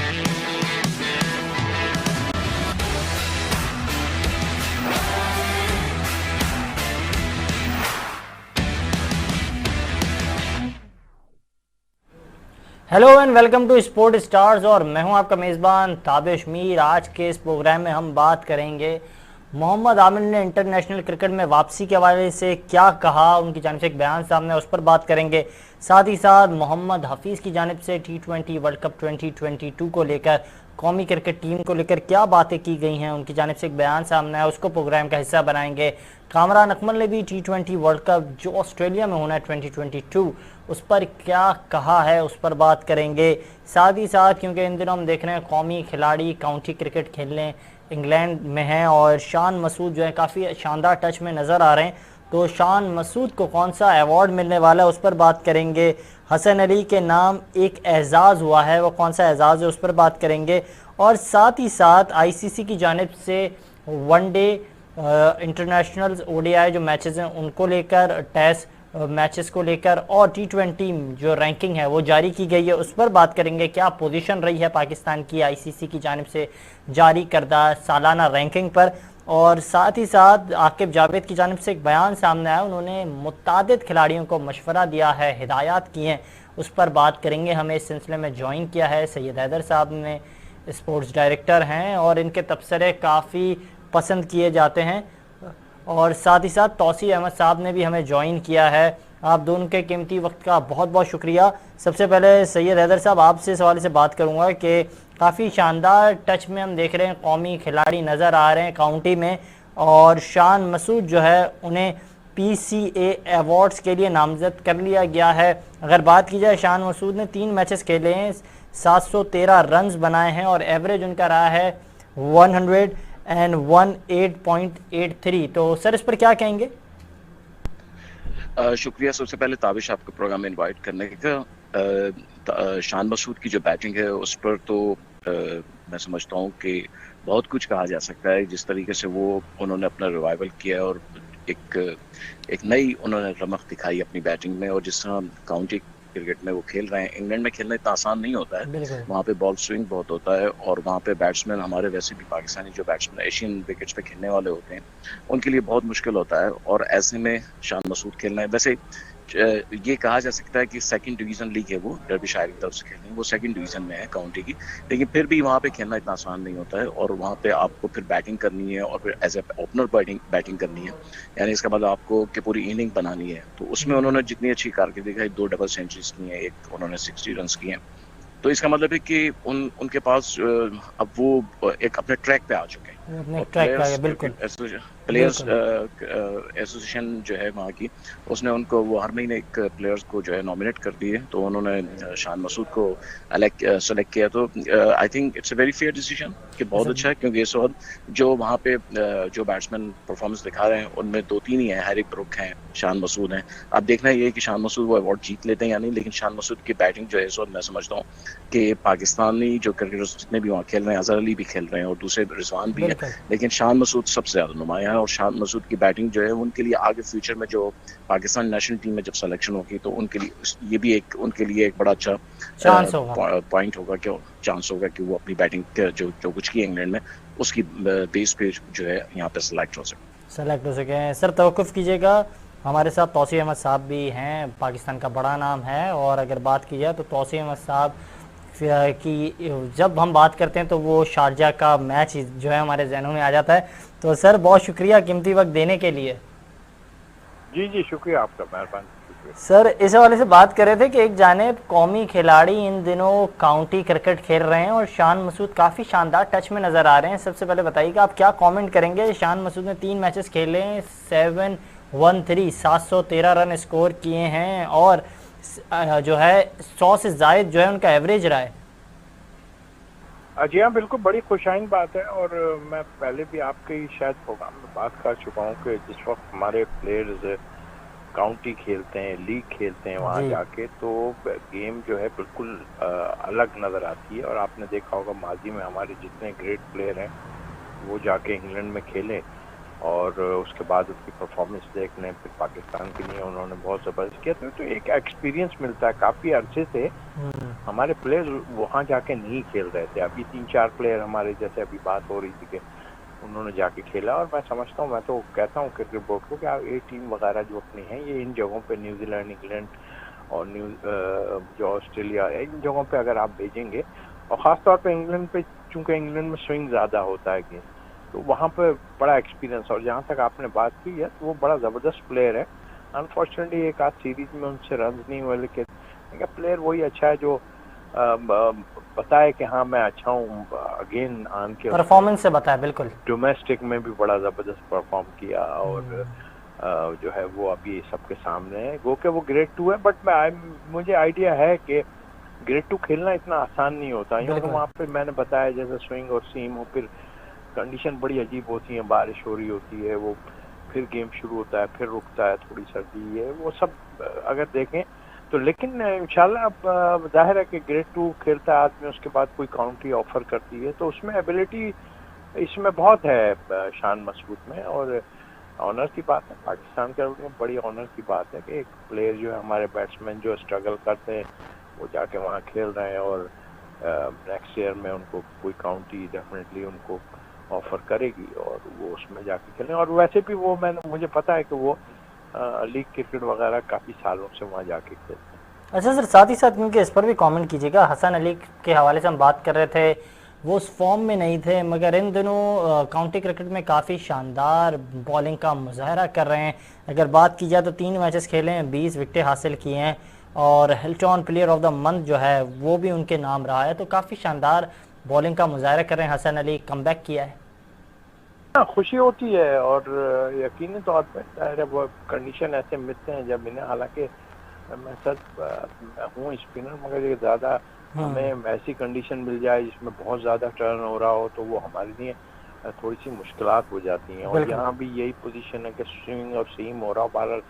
Hello and welcome to sport stars और मैं हूं आपका मेज़बान ताबिश मीर। आज के इस प्रोग्राम में हम बात करेंगे मोहम्मद आमिर ने इंटरनेशनल क्रिकेट में वापसी के हवाले से क्या कहा, उनकी जानिब से एक बयान सामने है, उस पर बात करेंगे। साथ ही साथ मोहम्मद हफीज़ की जानिब से T20 वर्ल्ड कप 2022 को लेकर, कौमी क्रिकेट टीम को लेकर क्या बातें की गई हैं, उनकी जानिब से एक बयान सामने है, उसको प्रोग्राम का हिस्सा बनाएंगे। कामरान अकमल ने भी T20 वर्ल्ड कप जो ऑस्ट्रेलिया में होना है 2022 उस पर क्या कहा है, उस पर बात करेंगे। साथ ही साथ क्योंकि इन दिनों हम देख रहे हैं कौमी खिलाड़ी काउंटी क्रिकेट खेलने इंग्लैंड में हैं और शान मसूद जो है काफ़ी शानदार टच में नज़र आ रहे हैं, तो शान मसूद को कौन सा अवार्ड मिलने वाला है उस पर बात करेंगे। हसन अली के नाम एक एजाज़ हुआ है, वो कौन सा एजाज़ है उस पर बात करेंगे। और साथ ही साथ ICC की जानिब से वनडे इंटरनेशनल ODI जो मैचेस हैं उनको लेकर, टेस्ट मैचेस को लेकर और T20 जो रैंकिंग है वो जारी की गई है, उस पर बात करेंगे। क्या पोजीशन रही है पाकिस्तान की ICC की जानिब से जारी करदा सालाना रैंकिंग पर। और साथ ही साथ आकिब जावेद की जानिब से एक बयान सामने आया, उन्होंने मुतादिद खिलाड़ियों को मशवरा दिया है, हिदायत की हैं, उस पर बात करेंगे। हमें इस सिलसिले में ज्वाइन किया है सैयद हैदर साहब ने, स्पोर्ट्स डायरेक्टर हैं और इनके तबसरे काफ़ी पसंद किए जाते हैं। और साथ ही साथ तौसीफ अहमद साहब ने भी हमें ज्वाइन किया है। आप दोनों के कीमती वक्त का बहुत बहुत शुक्रिया। सबसे पहले सैयद हैदर साहब, आपसे इस हवाले से बात करूंगा कि काफ़ी शानदार टच में हम देख रहे हैं कौमी खिलाड़ी नज़र आ रहे हैं काउंटी में, और शान मसूद जो है उन्हें PCA अवार्ड्स के लिए नामजद कर लिया गया है। अगर बात की जाए, शान मसूद ने 3 मैचेस खेले हैं, 713 रन्स बनाए हैं और एवरेज उनका रहा है 118.83। तो सर इस पर क्या कहेंगे? शुक्रिया सबसे पहले ताबिश आपके प्रोग्राम में इनवाइट करने का। शान मसूद की जो बैटिंग है उस पर तो मैं समझता हूँ कि बहुत कुछ कहा जा सकता है। जिस तरीके से वो उन्होंने अपना रिवाइवल किया और एक नई उन्होंने रमक दिखाई अपनी बैटिंग में, और जिस तरह काउंटी क्रिकेट में वो खेल रहे हैं, इंग्लैंड में खेलना इतना आसान नहीं होता है। वहाँ पे बॉल स्विंग बहुत होता है और वहाँ पे बैट्समैन, हमारे वैसे भी पाकिस्तानी जो बैट्समैन एशियन विकेट्स पे खेलने वाले होते हैं, उनके लिए बहुत मुश्किल होता है। और ऐसे में शान मसूद खेलना है, वैसे ये कहा जा सकता है कि सेकंड डिवीजन लीग है वो, डर्बीशायर की तरफ से खेलनी है, वो सेकंड डिवीजन में है काउंटी की, लेकिन फिर भी वहाँ पे खेलना इतना आसान नहीं होता है। और वहाँ पे आपको फिर बैटिंग करनी है और फिर एज ए ओपनर बैटिंग करनी है, यानी इसका मतलब आपको कि पूरी इनिंग बनानी है। तो उसमें उन्होंने जितनी अच्छी कारकिर्दी दिखाई, 2 डबल सेंचुरीज की हैं, एक उन्होंने 60 रन किए हैं, तो इसका मतलब है कि उनके पास अब वो एक अपने ट्रैक पे आ चुके हैं। प्लेयर्स एसोसिएशन जो है वहाँ की, उसने उनको वो हर महीने एक प्लेयर्स को जो है नॉमिनेट कर दिए, तो उन्होंने शान मसूद को सेलेक्ट किया। तो I think it's a very fair decision कि बहुत अच्छा है, क्योंकि इस वक्त जो वहाँ पे जो बैट्समैन परफॉर्मेंस दिखा रहे हैं उनमें 2-3 ही हैं, हैरिक ब्रुक हैं, शान मसूद हैं। अब देखना ये है कि शान मसूद वो अवार्ड जीत लेते हैं या नहीं, लेकिन शान मसूद की बैटिंग जो है इस वक्त मैं समझता हूँ कि पाकिस्तानी जो क्रिकेटर्स जितने भी वहाँ खेल रहे हैं, अजहर अली भी खेल रहे हैं और दूसरे रिजवान भी हैं, लेकिन शान मसूद सबसे ज्यादा नुमाया है। और शान मसूद की बैटिंग जो है उनके लिए आगे फ्यूचर में जो पाकिस्तान नेशनल टीम में जब सिलेक्शन होगी तो उनके लिए ये भी उनके लिए एक बड़ा अच्छा पॉइंट होगा, कि चांस होगा कि वो अपनी बैटिंग जो कुछ की इंग्लैंड में उसकी बेस पे जो है यहाँ पे सिलेक्ट हो सके हैं। सर तवक्कुफ कीजिएगा, हमारे साथ तौसीफ अहमद साहब भी हैं, पाकिस्तान का बड़ा नाम है। और अगर बात की जाए तो तौसीफ अहमद साहब कि जब हम बात करते हैं तो वो शारजा का मैच जो है हमारे जहनों में आ जाता है। तो सर बहुत शुक्रिया कीमती वक्त देने के लिए। जी शुक्रिया आपका, मेहरबानी। सर इस हवाले से बात कर रहे थे कि एक जानिब कौमी खिलाड़ी इन दिनों काउंटी क्रिकेट खेल रहे हैं और शान मसूद काफ़ी शानदार टच में नज़र आ रहे हैं। सबसे पहले बताइएगा आप क्या कमेंट करेंगे। शान मसूद ने 3 मैचेस खेले, 713 रन स्कोर किए हैं और जो है 100 से ज़ायद जो है उनका एवरेज रहा है। जी हाँ, बिल्कुल बड़ी खुशाइन बात है। और मैं पहले भी आपके ही शायद प्रोग्राम में बात कर चुका हूँ कि जिस वक्त हमारे प्लेयर्स काउंटी खेलते हैं, लीग खेलते हैं, वहाँ जाके तो गेम जो है बिल्कुल अलग नज़र आती है। और आपने देखा होगा माजी में हमारे जितने ग्रेट प्लेयर हैं वो जाके इंग्लैंड में खेले और उसके बाद उसकी परफॉर्मेंस देख लें, फिर पाकिस्तान के लिए उन्होंने बहुत ज़बरदस्त किया। तो एक एक्सपीरियंस मिलता है। काफ़ी अरसे से हमारे प्लेयर्स वहाँ जाके नहीं खेल रहे थे। अभी 3-4 प्लेयर हमारे, जैसे अभी बात हो रही थी कि उन्होंने जाके खेला, और मैं समझता हूँ, मैं तो कहता हूँ क्रिकेट बोर्ड को कि आप ये टीम वगैरह जो अपनी है ये इन जगहों पे, न्यूजीलैंड, इंग्लैंड और जो ऑस्ट्रेलिया है, इन जगहों पे अगर आप भेजेंगे, और ख़ासतौर पे इंग्लैंड पे, चूँकि इंग्लैंड में स्विंग ज़्यादा होता है गेम, तो वहाँ पे बड़ा एक्सपीरियंस। और जहाँ तक आपने बात की है, तो वो बड़ा ज़बरदस्त प्लेयर है। अनफॉर्चुनेटली एक आध सीरीज में उनसे रन नहीं हुए, लेकिन प्लेयर वही अच्छा है जो बताए कि हाँ मैं अच्छा हूँ। अगेन आन के परफॉर्मेंस से बताया, बिल्कुल डोमेस्टिक में भी बड़ा ज़बरदस्त परफॉर्म किया, और जो है वो अभी सबके सामने है। गो के वो ग्रेड 2 है, बट मुझे आइडिया है कि ग्रेड 2 खेलना इतना आसान नहीं होता। यूँ तो वहाँ पे मैंने बताया जैसे स्विंग और सीम हो, फिर कंडीशन बड़ी अजीब होती है, बारिश हो रही होती है, वो फिर गेम शुरू होता है, फिर रुकता है, थोड़ी सर्दी है, वो सब अगर देखें तो। लेकिन इंशाल्लाह अब जाहिर है कि ग्रेड 2 खेलता है आदमी, उसके बाद कोई काउंटी ऑफर करती है, तो उसमें एबिलिटी इसमें बहुत है शान मसूद में। और ऑनर की बात है, पाकिस्तान के लिए बड़ी ऑनर की बात है कि एक प्लेयर जो है, हमारे बैट्समैन जो स्ट्रगल करते हैं, वो जाके वहाँ खेल रहे हैं, और नेक्स्ट ईयर में उनको कोई काउंटी डेफिनेटली उनको ऑफर करेगी, और वो उसमें जाके खेलें। और वैसे भी वो मुझे पता है कि वो लीग क्रिकेट वगैरह काफ़ी सालों से वहाँ जाके खेलते हैं। अच्छा सर, साथ ही साथ क्योंकि इस पर भी कमेंट कीजिएगा, हसन अली के हवाले से हम बात कर रहे थे, वो उस फॉर्म में नहीं थे, मगर इन दिनों काउंटी क्रिकेट में काफ़ी शानदार बॉलिंग का मुजाहरा कर रहे हैं। अगर बात की जाए तो 3 मैचेस खेले हैं, 20 विकेटें हासिल किए हैं, और Hilton player of the month जो है वो भी उनके नाम रहा है। तो काफ़ी शानदार बॉलिंग का मुजाहरा कर रहे हैं हसन अली, कमबैक किया है। खुशी होती है, और यकीनी तौर पर वो कंडीशन ऐसे मिलते हैं जब इन्हें, हालांकि मैं सच हूँ स्पिनर, मगर ये ज़्यादा हमें ऐसी कंडीशन मिल जाए जिसमें बहुत ज़्यादा टर्न हो रहा हो, तो वो हमारे लिए थोड़ी सी मुश्किलात हो जाती हैं। और यहाँ भी यही पोजीशन है कि स्विंग और सीम हो रहा हो, बार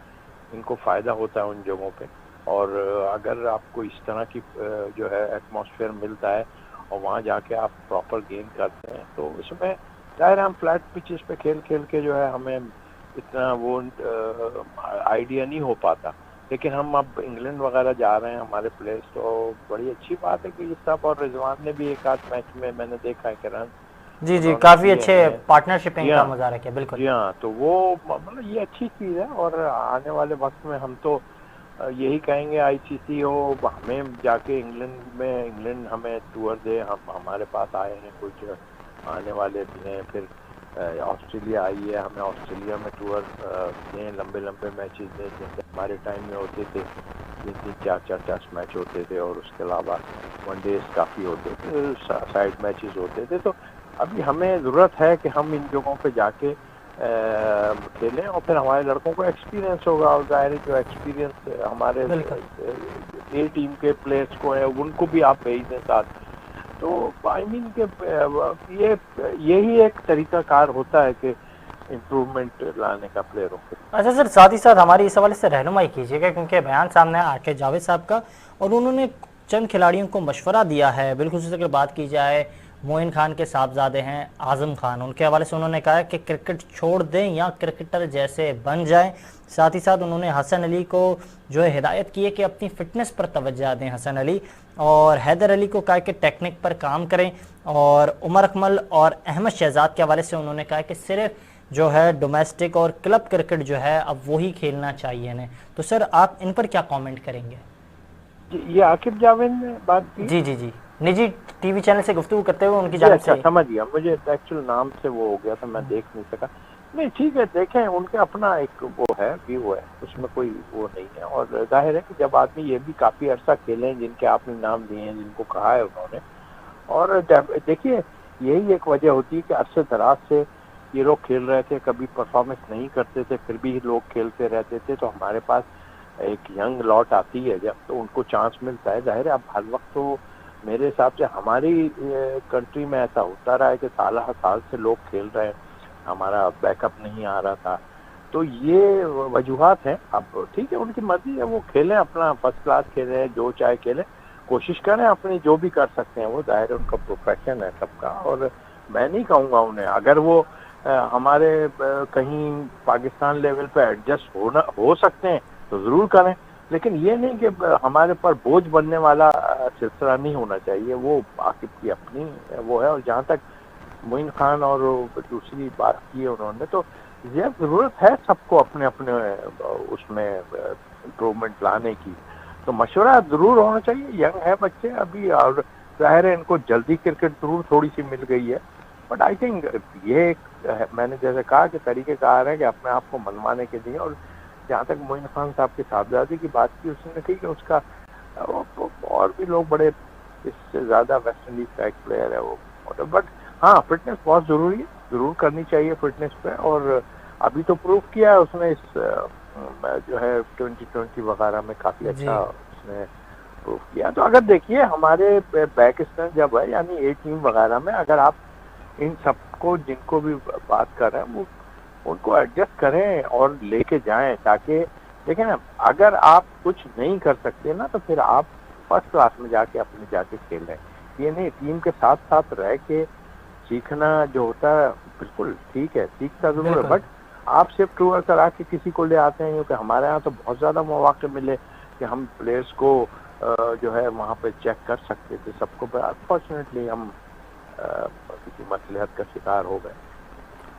इनको फ़ायदा होता है उन जगहों पे। और अगर आपको इस तरह की जो है एटमॉस्फेयर मिलता है, और वहाँ जाके आप प्रॉपर गेम करते हैं, तो इसमें जाहिर हम फ्लैट पिचेस पे खेल के जो है हमें इतना वो आइडिया नहीं हो पाता। लेकिन हम अब इंग्लैंड वगैरह जा रहे हैं हमारे प्लेयर्स, तो बड़ी अच्छी बात है कि ये सब। और रिजवान ने भी एक आध मैच में मैंने देखा है कि रन जी काफ़ी अच्छे पार्टनरशिपिंग का मुजाहरा किया, बिल्कुल। जी हाँ, तो वो मतलब ये अच्छी चीज़ है। और आने वाले वक्त में हम तो यही कहेंगे आईसीसी हो हमें जाके इंग्लैंड हमें टूर दे। हमारे पास आए हैं कुछ आने वाले भी हैं, फिर ऑस्ट्रेलिया आई है, हमें ऑस्ट्रेलिया में टूर दें, लंबे मैचेस दें, जैसे हमारे टाइम में होते थे 3-4 टेस्ट मैच होते थे, और उसके अलावा वनडेज काफ़ी होते थे, साइड मैचेस होते थे। तो अभी हमें ज़रूरत है कि हम इन जगहों पे जाके खेलें, और फिर हमारे लड़कों को एक्सपीरियंस होगा। और ज़ाहिर है जो एक्सपीरियंस हमारे ए टीम के प्लेयर्स को है, उनको भी आप भेज दें साथ। तो आई मीन के यही एक तरीकाकार होता है कि इम्प्रूवमेंट लाने का प्लेयरों को। अच्छा सर, साथ ही साथ हमारी इस हवाले से रहनुमाई कीजिएगा, क्योंकि बयान सामने आया आके जावेद साहब का, और उन्होंने चंद खिलाड़ियों को मशवरा दिया है। बिल्कुल अगर बात की जाए, मोइन खान के साहबजादे हैं आज़म खान, उनके हवाले से उन्होंने कहा है कि क्रिकेट छोड़ दें या क्रिकेटर जैसे बन जाएं। साथ ही साथ उन्होंने हसन अली को जो है हिदायत की है कि अपनी फ़िटनेस पर तवज्जो दें हसन अली, और हैदर अली को कहा कि टेक्निक पर काम करें। और उमर अकमल और अहमद शहजाद के हवाले से उन्होंने कहा कि सिर्फ जो है डोमेस्टिक और क्लब क्रिकेट जो है अब वही खेलना चाहिए इन्हें। तो सर आप इन पर क्या कमेंट करेंगे? ये आकिब जावेद ने बात की? जी निजी टीवी चैनल से गुफ्तगू करते हुए उनकी जानिब से। समझ गया, मुझे एक्चुअल नाम से वो हो गया था, मैं देख नहीं सका। नहीं ठीक है, देखें, उनके अपना एक वो है, व्यू है, उसमें कोई वो नहीं है। और जाहिर है कि जब आदमी ये भी काफ़ी अर्सा खेले हैं जिनके आपने नाम दिए हैं, जिनको कहा है उन्होंने, और देखिए यही एक वजह होती है कि अरसे दराज से ये लोग खेल रहे थे, कभी परफॉर्मेंस नहीं करते थे, फिर भी लोग खेलते रहते थे। तो हमारे पास एक यंग लॉट आती है जब, तो उनको चांस मिलता है। जाहिर है अब हर वक्त तो मेरे हिसाब से हमारी कंट्री में ऐसा होता रहा है कि साल से लोग खेल रहे हैं, हमारा बैकअप नहीं आ रहा था। तो ये वजूहात हैं। अब ठीक है, उनकी मर्जी है, वो खेलें, अपना फर्स्ट क्लास खेलें, जो चाहे खेलें, कोशिश करें अपनी, जो भी कर सकते हैं वो। जाहिर है उनका प्रोफेशन है सबका, और मैं नहीं कहूँगा उन्हें, अगर वो हमारे कहीं पाकिस्तान लेवल पे एडजस्ट हो सकते हैं तो ज़रूर करें, लेकिन ये नहीं कि हमारे पर बोझ बनने वाला सिलसिला नहीं होना चाहिए। वो आकिब की अपनी वो है। और जहाँ तक मोइन खान और दूसरी बात की है उन्होंने, तो ये ज़रूरत है सबको अपने अपने उसमें इम्प्रूवमेंट लाने की। तो मशवरा ज़रूर होना चाहिए। यंग है बच्चे अभी, और ज़ाहिर है इनको जल्दी क्रिकेट ज़रूर थोड़ी सी मिल गई है, बट आई थिंक ये मैंने जैसे कहा कि तरीक़ेकार है कि अपने आप को मनवाने के लिए। और जहाँ तक मोइन खान साहब की साहबजादी की बात की, उसने ठीक है, उसका और भी लोग बड़े इससे ज़्यादा वेस्ट इंडीज़ का एक प्लेयर है वो, बट हाँ फिटनेस बहुत ज़रूरी है, ज़रूर करनी चाहिए फिटनेस पे। और अभी तो प्रूव किया है उसने इस जो है 2020 वगैरह में काफ़ी अच्छा उसने प्रूव किया। तो अगर देखिए हमारे बैक स्टैंड जब है, यानी ए टीम वगैरह में, अगर आप इन सबको जिनको भी बात कर रहे हैं वो उनको एडजस्ट करें और लेके जाएं, ताकि देखें ना, अगर आप कुछ नहीं कर सकते ना तो फिर आप फर्स्ट क्लास में जाके जाके खेलें। ये नहीं, टीम के साथ साथ रह के सीखना जो होता है बिल्कुल ठीक है, सीखता जरूर है, बट आप शिफ्ट हुआ करा के किसी को ले आते हैं, क्योंकि हमारे यहाँ तो बहुत ज़्यादा मौके मिले कि हम प्लेयर्स को जो है वहाँ पे चेक कर सकते थे सबको, पर अनफॉर्चुनेटली हम किसी मसलहत का शिकार हो गए।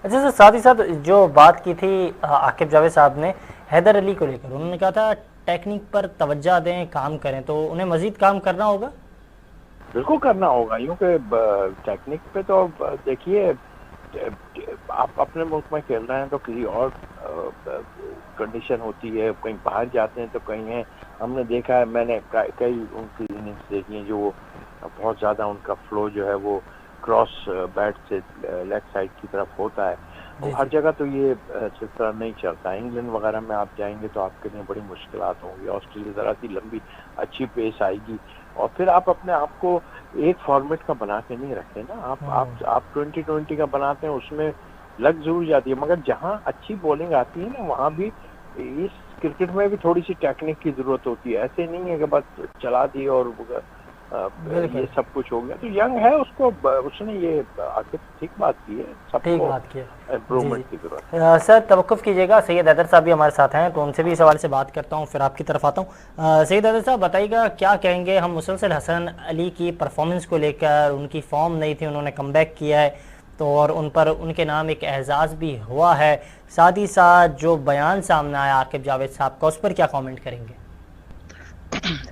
अच्छा सर, साथ ही साथ जो बात की थी आकिब जावेद साहब ने हैदर अली को लेकर, उन्होंने कहा था टेक्निक पर तवज्जो दें, काम करें, तो उन्हें मजीद काम करना होगा। बिल्कुल करना होगा, क्योंकि टेक्निक पे तो देखिए आप अपने मुल्क में खेल रहे हैं तो किसी और कंडीशन होती है, कहीं बाहर जाते हैं तो कहीं है। हमने देखा है, मैंने कई उनकी इनिंग्स देखी हैं जो बहुत ज़्यादा उनका फ्लो जो है वो क्रॉस बैट से लेग साइड की तरफ होता है। और हर जगह तो ये सिलसिला नहीं चलता। इंग्लैंड वगैरह में आप जाएंगे तो आपके लिए बड़ी मुश्किलात होंगी। ऑस्ट्रेलिया ज़रा सी लंबी अच्छी पेस आएगी, और फिर आप अपने आप को एक फॉर्मेट का बना के नहीं रखते ना, आप 2020 का बनाते हैं, उसमें लग जरूर जाती है, मगर जहाँ अच्छी बॉलिंग आती है ना वहाँ भी इस क्रिकेट में भी थोड़ी सी टेक्निक की जरूरत होती है। ऐसे नहीं है कि बस चला दी और ये सब कुछ हो गया। तो यंग है, उसको उसने ये आखिर ठीक बात की है, ठीक बात की है, इम्प्रूवमेंट की जरूरत है। सर तवक्कुफ कीजिएगा, सैयद हैदर साहब भी हमारे साथ हैं, तो उनसे भी इस सवाल से बात करता हूं, फिर आपकी तरफ आता हूं। सैयद हैदर साहब बताइएगा, क्या कहेंगे हम मुसलसल हसन अली की परफॉर्मेंस को लेकर। उनकी फॉर्म नहीं थी, उन्होंने कमबैक किया है, तो और उन पर उनके नाम एक एहसास भी हुआ है। साथ ही साथ जो बयान सामने आया आकिब जावेद साहब का, उस पर क्या कॉमेंट करेंगे।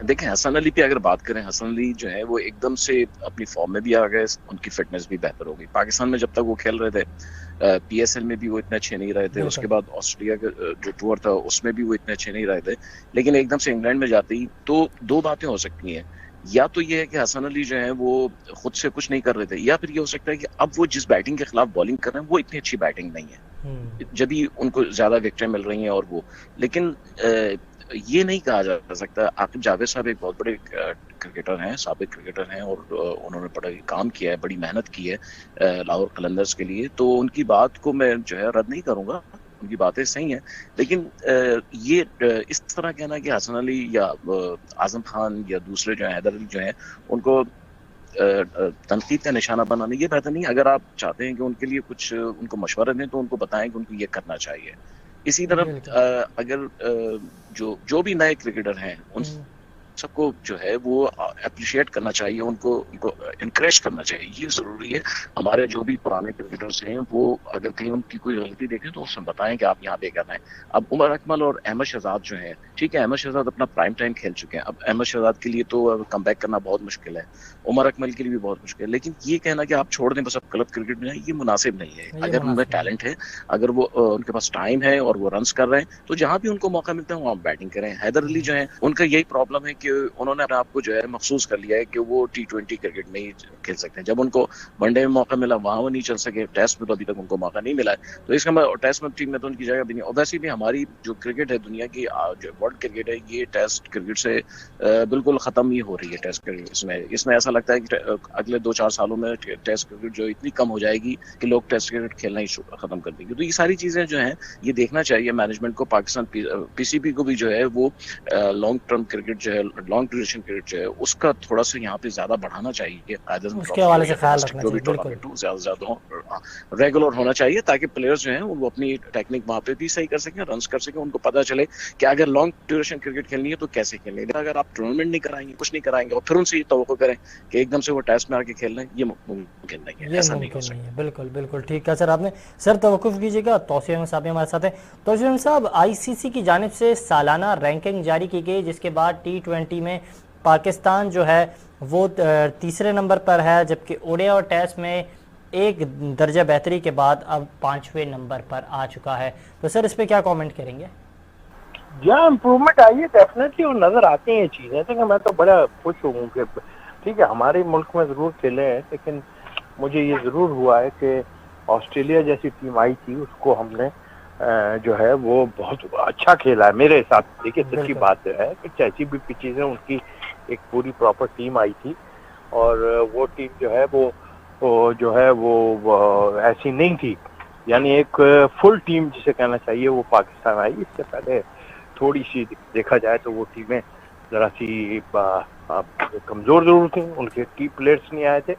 देखें, हसन अली पे अगर बात करें, हसन अली जो है वो एकदम से अपनी फॉर्म में भी आ गए, उनकी फिटनेस भी बेहतर हो गई। पाकिस्तान में जब तक वो खेल रहे थे, पीएसएल में भी वो इतने अच्छे नहीं रहे थे, उसके बाद ऑस्ट्रेलिया का जो टूर था उसमें भी वो इतने अच्छे नहीं रहे थे, लेकिन एकदम से इंग्लैंड में जाते ही तो दो बातें हो सकती हैं। या तो ये है कि हसन अली जो है वो खुद से कुछ नहीं कर रहे थे, या फिर ये हो सकता है कि अब वो जिस बैटिंग के खिलाफ बॉलिंग कर रहे हैं वो इतनी अच्छी बैटिंग नहीं है, जब भी उनको ज्यादा विकेटें मिल रही हैं। और वो लेकिन ये नहीं कहा जा सकता। आकिब जावेद साहब एक बहुत बड़े क्रिकेटर हैं, साबिक क्रिकेटर हैं, और उन्होंने बड़ा काम किया है, बड़ी मेहनत की है लाहौर कलंदर्स के लिए, तो उनकी बात को मैं जो है रद्द नहीं करूंगा, उनकी बातें सही हैं। लेकिन ये इस तरह कहना कि हसन अली या आजम खान या दूसरे जो है हैदर अली जो है उनको तनकीद का निशाना बनाना ये बेहतर नहीं। अगर आप चाहते हैं कि उनके लिए कुछ उनको मशवरा दें तो उनको बताएं कि उनको ये करना चाहिए। इसी तरह अगर जो भी नए क्रिकेटर हैं उन सबको जो है वो अप्रिशिएट करना चाहिए, उनको इनकरेज करना चाहिए, ये जरूरी है। हमारे जो भी पुराने क्रिकेटर्स हैं वो अगर कहीं उनकी कोई गलती देखें तो उसमें बताएं कि आप यहाँ पे करना है। अब उमर अकमल और अहमद शहजाद जो है, ठीक है, अहमद शहजाद अपना प्राइम टाइम खेल चुके हैं, अब अहमद शहजाद के लिए तो कम बैक करना बहुत मुश्किल है, उमर अकमल के लिए भी बहुत मुश्किल है, लेकिन ये कहना कि आप छोड़ दें बस अब क्लब क्रिकेट में, ये मुनासिब नहीं है। अगर उनमें टैलेंट है, अगर वो उनके पास टाइम है और वो रन्स कर रहे हैं, तो जहां भी उनको मौका मिलता है वहां बैटिंग करें। हैदर अली जो है उनका यही प्रॉब्लम है कि उन्होंने अपने आप को जो है महसूस कर लिया है कि वो T20 क्रिकेट नहीं खेल सकते। जब उनको वनडे में मौका मिला वहां वो नहीं चल सके, टेस्ट में तो अभी तक उनको मौका नहीं मिला है, तो इसका मतलब टेस्ट में टीम में तो उनकी जगह भी नहीं। और वैसे भी हमारी जो क्रिकेट है, दुनिया की जो वर्ल्ड क्रिकेट है, ये टेस्ट क्रिकेट से बिल्कुल खत्म ही हो रही है। टेस्ट क्रिकेट इसमें ऐसा लगता है कि अगले 2-4 सालों में टेस्ट क्रिकेट जो इतनी कम हो जाएगी कि लोग टेस्ट क्रिकेट खेलना ही खत्म कर देंगे। तो ये सारी चीजें जो है ये देखना चाहिए मैनेजमेंट को, पाकिस्तान PCB को भी जो है वो लॉन्ग टर्म क्रिकेट जो है, लॉन्ग ड्यूरेशन क्रिकेट जो है उसका थोड़ा सा यहाँ पे ज्यादा बढ़ाना चाहिए, उसके हवाले से ख्याल रखना चाहिए, बिल्कुल ज्यादा ज्यादा रेगुलर होना चाहिए, ताकि प्लेयर्स जो हैं वो अपनी टेक्निक वहाँ पे भी सही कर सकें, रन कर सकें, उनको पता चले कि अगर लॉन्ग ड्यूरेशन क्रिकेट खेलनी है तो कैसे खेलनी है। अगर आप टूर्नामेंट नहीं कराएंगे, कुछ नहीं कराएंगे और फिर उनसे ये तवक्को करें कि एकदम से वो टेस्ट में आके खेल रहे हैं, ये मुमकिन नहीं है, ऐसा नहीं हो सकता। बिल्कुल बिल्कुल ठीक कहा सर आपने। सर तवक्कुफ कीजिएगा, तौसीफ अहमद साहब हमारे साथ हैं। तौसीफ अहमद साहब, आईसीसी की जानिब से सालाना रैंकिंग जारी की गई, जिसके बाद T20 में पाकिस्तान जो है वो तीसरे नंबर पर है, जबकि ओडीआई और टेस्ट में एक दर्जा बेहतरी के बाद अब 5वें नंबर पर आ चुका है। तो सर इस पे क्या कमेंट करेंगे? जहाँ इम्प्रूवमेंट आई है डेफिनेटली वो नजर आती हैं चीजें। देखिए मैं तो बड़ा खुश हूँ कि ठीक है हमारे मुल्क में जरूर खेले हैं, लेकिन मुझे ये जरूर हुआ है कि ऑस्ट्रेलिया जैसी टीम आई थी उसको हमने जो है वो बहुत अच्छा खेला है मेरे हिसाब से। देखिए सच्ची बात है कि जैसी भी पिचेज है उनकी एक पूरी प्रॉपर टीम आई थी, और वो टीम जो है वो जो है वो ऐसी नहीं थी, यानी एक फुल टीम जिसे कहना चाहिए वो पाकिस्तान आई। इससे पहले थोड़ी सी देखा जाए तो वो टीमें जरा सी कमजोर जरूर थी, उनके की प्लेयर्स नहीं आए थे,